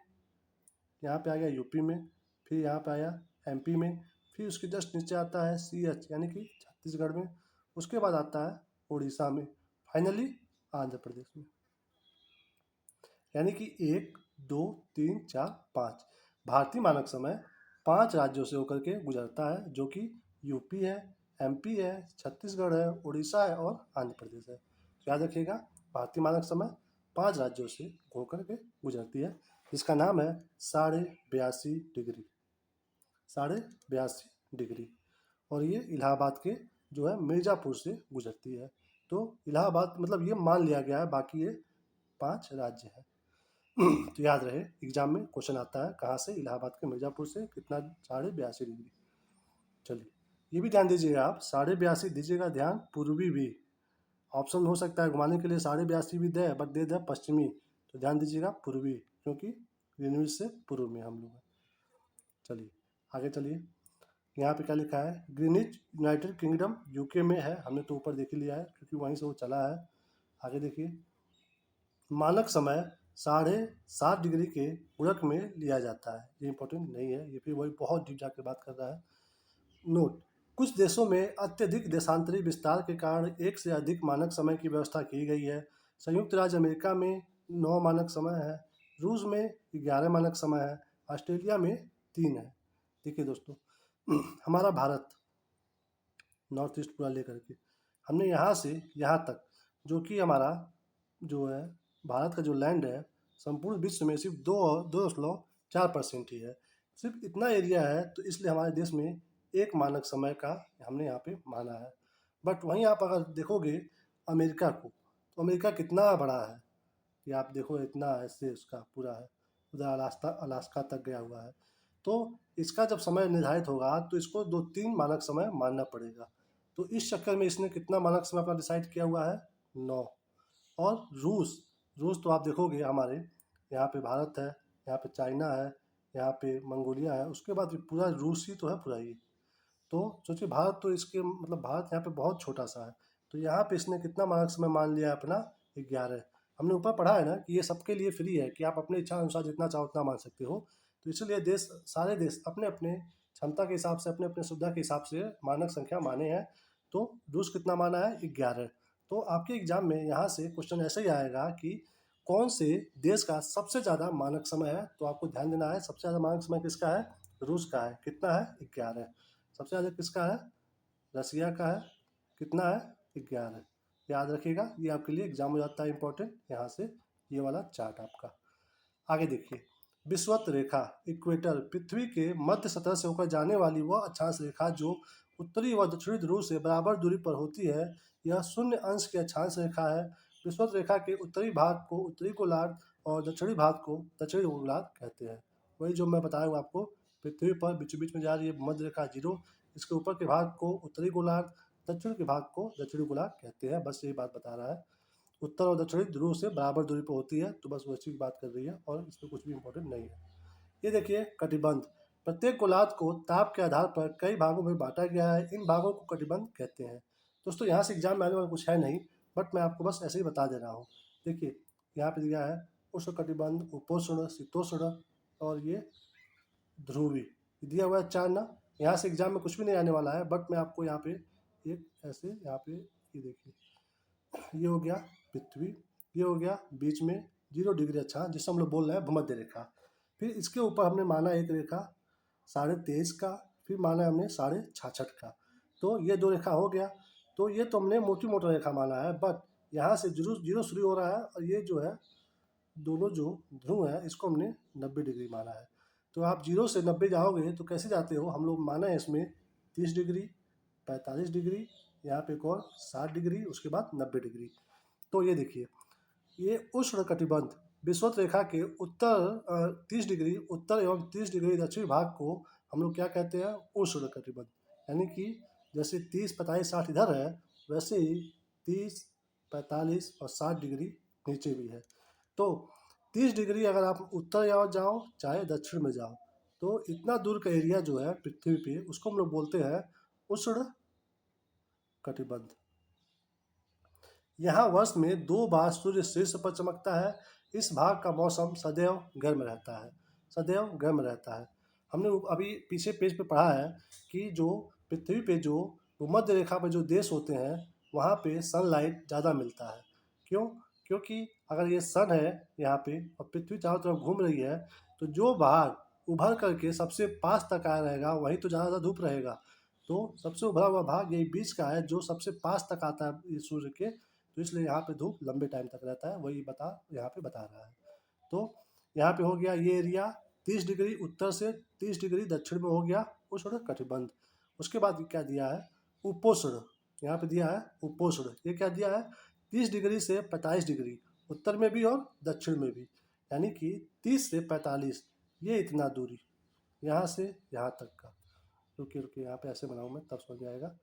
यहाँ पे आ गया यूपी में, फिर यहाँ पे आया एमपी में, फिर उसके जस्ट नीचे आता है सीएच, यानी कि छत्तीसगढ़ में। उसके बाद आता है उड़ीसा में, फाइनली आंध्र प्रदेश में। यानी कि 1, 2, 3, 4, 5 भारतीय मानक समय 5 राज्यों से होकर के गुजरता है, जो कि यूपी है, एमपी है, छत्तीसगढ़ है, उड़ीसा है और आंध्र प्रदेश है। तो याद रखिएगा, भारतीय मानक समय 5 राज्यों से होकर के गुजरती है, जिसका नाम है 82.5 डिग्री। 82.5 डिग्री। और ये इलाहाबाद के जो है मिर्ज़ापुर से गुजरती है। तो इलाहाबाद मतलब ये मान लिया गया है, बाकी ये 5 राज्य है। तो याद रहे, एग्जाम में क्वेश्चन आता है कहाँ से? इलाहाबाद के मिर्ज़ापुर से। कितना? 82.5 डिग्री। चलिए, ये भी ध्यान दीजिएगा आप, 82.5 दीजिएगा ध्यान, पूर्वी भी ऑप्शन हो सकता है घुमाने के लिए, 82.5 भी दे बट दे दे पश्चिमी, तो ध्यान दीजिएगा पूर्वी, क्योंकि ग्रीनविच से पूर्व में हम लोग हैं। चलिए आगे चलिए, यहाँ पे क्या लिखा है? ग्रीनविच यूनाइटेड किंगडम यूके में है, हमने तो ऊपर देख ही लिया है क्योंकि वहीं से वो चला है। आगे देखिए, मानक समय 7.5 डिग्री के गुणक में लिया जाता है। ये इंपॉर्टेंट नहीं है, ये फिर वही बहुत डीप जाके बात कर रहा है। नोट, कुछ देशों में अत्यधिक देशांतरी विस्तार के कारण एक से अधिक मानक समय की व्यवस्था की गई है। संयुक्त राज्य अमेरिका में 9 मानक समय है, रूस में 11 मानक समय है, ऑस्ट्रेलिया में 3 है। देखिए दोस्तों, हमारा भारत नॉर्थ ईस्ट पूरा लेकर के हमने यहाँ से यहाँ तक, जो कि हमारा जो है भारत का जो लैंड है, संपूर्ण विश्व में सिर्फ 2.4% ही है। सिर्फ इतना एरिया है, तो इसलिए हमारे देश में एक मानक समय का हमने यहाँ पे माना है। बट वहीं आप अगर देखोगे अमेरिका को, तो अमेरिका कितना बड़ा है कि आप देखो, इतना ऐसे उसका पूरा है, उधर अलास्का अलास्का तक गया हुआ है। तो इसका जब समय निर्धारित होगा तो इसको 2-3 मानक समय मानना पड़ेगा। तो इस चक्कर में इसने कितना मानक समय अपना डिसाइड किया हुआ है? 9। और रूस, रूस तो आप देखोगे हमारे यहाँ पे भारत है, यहाँ पे चाइना है, यहाँ पे मंगोलिया है, उसके बाद पूरा रूस ही तो है पूरा ये। तो सोचिए, भारत तो इसके मतलब भारत यहाँ पे बहुत छोटा सा है, तो यहाँ पे इसने कितना मानक समय मान लिया है अपना? 11। हमने ऊपर पढ़ा है ना कि ये सबके लिए फ्री है, कि आप अपने इच्छा अनुसार जितना चाहो उतना मान सकते हो। तो इसलिए सारे देश अपने अपने क्षमता के हिसाब से, अपने अपने सुविधा के हिसाब से मानक संख्या माने हैं। तो रूस कितना माना है? 11। तो आपके एग्जाम में यहाँ से क्वेश्चन ऐसे ही आएगा कि कौन से देश का सबसे ज़्यादा मानक समय है? तो आपको ध्यान देना है, सबसे ज़्यादा मानक समय किसका है? रूस का है। कितना है? 11। सबसे ज़्यादा किसका है? रसिया का है। कितना है? 11। याद रखिएगा, ये आपके लिए एग्जाम हो जाता है इंपॉर्टेंट, यहाँ से ये वाला चार्ट आपका। आगे देखिए, विषुवत रेखा इक्वेटर, पृथ्वी के मध्य सतह से होकर जाने वाली वह अक्षांश रेखा जो उत्तरी व दक्षिणी ध्रुव से बराबर दूरी पर होती है। यह शून्य अंश की अक्षांश रेखा है। विषुवत रेखा के उत्तरी भाग को उत्तरी गोलार्ध और दक्षिणी भाग को दक्षिणी गोलार्ध कहते हैं। वही जो मैं बताया हूँ आपको, पृथ्वी पर बीचों बीच में जा रही है मध्य रेखा जीरो, इसके ऊपर के भाग को उत्तरी गोलार्ध, दक्षिण के भाग को दक्षिणी गोलार्ध कहते हैं। बस यही बात बता रहा है। उत्तर और दक्षिणी ध्रुव से बराबर दूरी पर होती है, तो बस वैसी बात कर रही है और इसमें कुछ भी इंपॉर्टेंट नहीं है। ये देखिए कटिबंध। प्रत्येक गोलार्ध को ताप के आधार पर कई भागों में बांटा गया है। इन भागों को कटिबंध कहते हैं। दोस्तों यहाँ से एग्जाम में आने वाला कुछ है नहीं, बट मैं आपको बस ऐसे ही बता दे रहा हूँ। देखिए यहाँ पे दिया है उष्ण कटिबंध, उपोष्ण, शीतोष्ण और ये ध्रुवी दिया हुआ है 4 ना। यहाँ से एग्जाम में कुछ भी नहीं आने वाला है, बट मैं आपको यहाँ पे एक ऐसे यहाँ पे ये देखिए, ये हो गया पृथ्वी, ये हो गया बीच में 0 डिग्री अक्षांश जिससे हम लोग बोल रहे हैं भूमध्य रेखा। फिर इसके ऊपर हमने माना एक रेखा 23.5 का, फिर माना हमने 66.5 का। तो ये 2 रेखा हो गया। तो ये तो हमने मोटी मोटा रेखा माना है, बट यहाँ से जीरो जीरो शुरू हो रहा है और ये जो है दोनों जो ध्रुव है इसको हमने 90 डिग्री माना है। तो आप 0 से 90 जाओगे तो कैसे जाते हो, हम लोग माना है इसमें 30 डिग्री, 45 डिग्री, यहाँ पे एक और 60 डिग्री, उसके बाद 90 डिग्री। तो ये देखिए ये उष्ण कटिबंध विषुवत रेखा के उत्तर 30 डिग्री उत्तर एवं 30 डिग्री दक्षिण भाग को हम लोग क्या कहते हैं, उष्ण कटिबंध। यानी कि जैसे 30, 45, 60 इधर है, वैसे ही 30, 45 और 60 डिग्री नीचे भी है। तो 30 डिग्री अगर आप उत्तर जाओ चाहे दक्षिण में जाओ, तो इतना दूर का एरिया जो है पृथ्वी पे उसको हम लोग बोलते हैं उष्ण कटिबंध। यहाँ वर्ष में 2 बार सूर्य शीर्ष पर चमकता है। इस भाग का मौसम सदैव गर्म रहता है, सदैव गर्म रहता है। हमने अभी पीछे पेज पे पढ़ा है कि जो पृथ्वी पे जो भूमध्य रेखा पर जो देश होते हैं वहाँ पे सनलाइट ज़्यादा मिलता है। क्यों? क्योंकि अगर ये सन है यहाँ पे और पृथ्वी चारों तरफ घूम रही है, तो जो भाग उभर करके सबसे पास तक आया रहेगा वहीं तो ज़्यादा धूप रहेगा। तो सबसे उभरा हुआ भाग यही बीच का है जो सबसे पास तक आता है इस सूर्य के, तो इसलिए यहाँ पे धूप लंबे टाइम तक रहता है। वही यहाँ पे बता रहा है। तो यहाँ पे हो गया ये एरिया 30 डिग्री उत्तर से 30 डिग्री दक्षिण में हो गया उष्ण कटिबंध। उसके बाद क्या दिया है, उपोष्ण। यहाँ पे दिया है उपोष्ण। ये क्या दिया है, 30 डिग्री से 45 डिग्री उत्तर में भी और दक्षिण में भी, यानी कि 30 से 45 ये इतना दूरी यहाँ से यहाँ तक का। रुकिए रुकिए यहाँ पे ऐसे बनाऊँ मैं तब समझ में आएगा।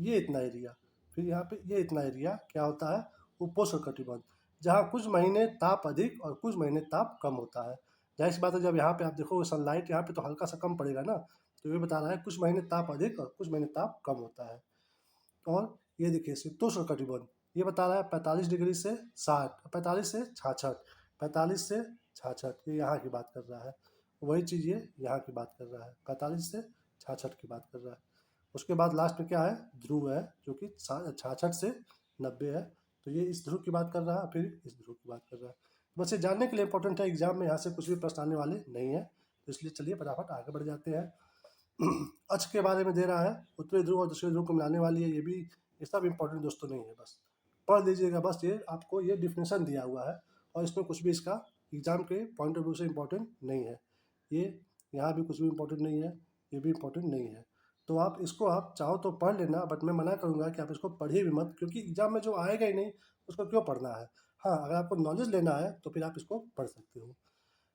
ये इतना एरिया, फिर यहाँ पे ये इतना एरिया क्या होता है, उपोष्ण कटिबंध, जहाँ कुछ महीने ताप अधिक और कुछ महीने ताप कम होता है। जाहिर सी बात है, जब यहाँ पे आप देखोगे सनलाइट यहाँ पे तो हल्का सा कम पड़ेगा ना, तो ये बता रहा है कुछ महीने ताप अधिक और कुछ महीने ताप कम होता है। और ये देखिए शीतोष्ण कटिबंध, ये बता रहा है 45 डिग्री से 60, 45 से 66, 45 से 66, ये यहाँ की बात कर रहा है। वही चीज़ ये यहाँ की बात कर रहा है, 45 से 66 की बात कर रहा है। उसके बाद लास्ट में क्या है, ध्रुव है जो कि 66 से 90 है। तो ये इस ध्रुव की बात कर रहा है, फिर इस ध्रुव की बात कर रहा है। बस ये जानने के लिए इंपॉर्टेंट है, एग्जाम में यहाँ से कुछ भी प्रश्न आने वाले नहीं है। तो इसलिए चलिए फटाफट आगे बढ़ जाते हैं। अक्ष के बारे में दे रहा है, उत्तरी ध्रुव और दक्षिणी ध्रुव को मिलाने वाली है। ये सब इंपॉर्टेंट दोस्तों नहीं है, बस पढ़ लीजिएगा। बस ये आपको ये डिफिनेशन दिया हुआ है और इसमें कुछ भी इसका एग्जाम के पॉइंट ऑफ व्यू से इम्पोर्टेंट नहीं है। ये यहाँ भी कुछ भी इम्पोर्टेंट नहीं है, ये भी इम्पोर्टेंट नहीं है। तो आप इसको आप चाहो तो पढ़ लेना, बट मैं मना करूँगा कि आप इसको पढ़िए भी मत, क्योंकि एग्जाम में जो आएगा ही नहीं उसको क्यों पढ़ना है। हाँ, अगर आपको नॉलेज लेना है तो फिर आप इसको पढ़ सकते हो।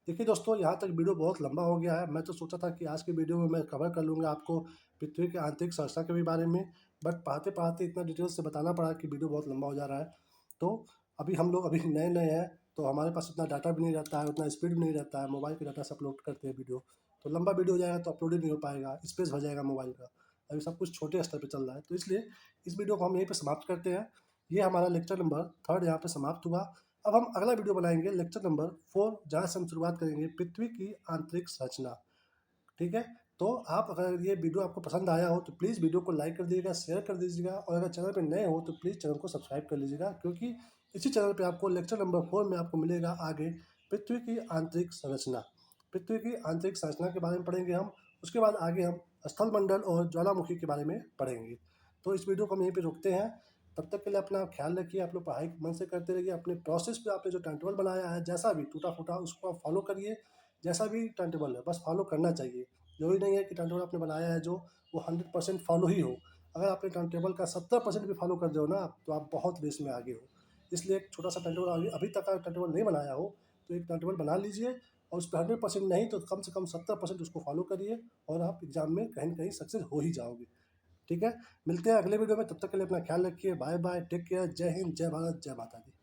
देखिए दोस्तों, यहाँ तक वीडियो बहुत लंबा हो गया है। मैं तो सोचा था कि आज के वीडियो में मैं कवर कर लूँगा आपको पृथ्वी के आंतरिक संरचना के भी बारे में, बट पढ़ाते पढ़ाते इतना डिटेल से बताना पड़ा कि वीडियो बहुत लंबा हो जा रहा है। तो अभी हम लोग अभी नए नए हैं, तो हमारे पास उतना डाटा भी नहीं रहता है, उतना स्पीड भी नहीं रहता है। मोबाइल के डाटा से अपलोड करते हैं वीडियो, तो लंबा वीडियो हो जाएगा तो अपलोड ही नहीं हो पाएगा, स्पेस भर जाएगा मोबाइल का। अभी सब कुछ छोटे स्तर पर चल रहा है, तो इसलिए इस वीडियो को हम यहीं पर समाप्त करते हैं। ये हमारा लेक्चर नंबर 3 यहाँ पे समाप्त हुआ। अब हम अगला वीडियो बनाएंगे लेक्चर नंबर 4, जहाँ से हम शुरुआत करेंगे पृथ्वी की आंतरिक संरचना। ठीक है, तो आप अगर ये वीडियो आपको पसंद आया हो तो प्लीज़ वीडियो को लाइक कर दीजिएगा, शेयर कर दीजिएगा, और अगर चैनल पे नए हो तो प्लीज़ चैनल को सब्सक्राइब कर लीजिएगा, क्योंकि इसी चैनल पे आपको लेक्चर नंबर 4 में आपको मिलेगा आगे पृथ्वी की आंतरिक संरचना। पृथ्वी की आंतरिक संरचना के बारे में पढ़ेंगे हम। उसके बाद आगे हम स्थल मंडल और ज्वालामुखी के बारे में पढ़ेंगे। तो इस वीडियो को हम यहीं पर रोकते हैं। तब तक के लिए अपना ख्याल रखिए। आप लोग पढ़ाई मन से करते रहिए। अपने प्रोसेस पे आपने जो टाइम टेबल बनाया है, जैसा भी टूटा फूटा, उसको आप फॉलो करिए। जैसा भी टाइम टेबल है बस फॉलो करना चाहिए। जरूरी नहीं है कि टाइम टेबल आपने बनाया है जो वो 100% फॉलो ही हो। अगर आपने टाइम टेबल का 70% भी फॉलो कर रहे हो ना, तो आप बहुत रेस में आगे हो। इसलिए एक छोटा सा टाइम टेबल अभी अभी तक अगर टाइम टेबल नहीं बनाया हो, तो एक टाइम टेबल बना लीजिए और उस पर 100% नहीं तो कम से कम 70% उसको फॉलो करिए और आप एग्जाम में कहीं ना कहीं सक्सेस हो ही जाओगे। ठीक है, मिलते हैं अगले वीडियो में, तब तक के लिए अपना ख्याल रखिए। बाय बाय, टेक केयर, जय हिंद, जय भारत, जय माता दी।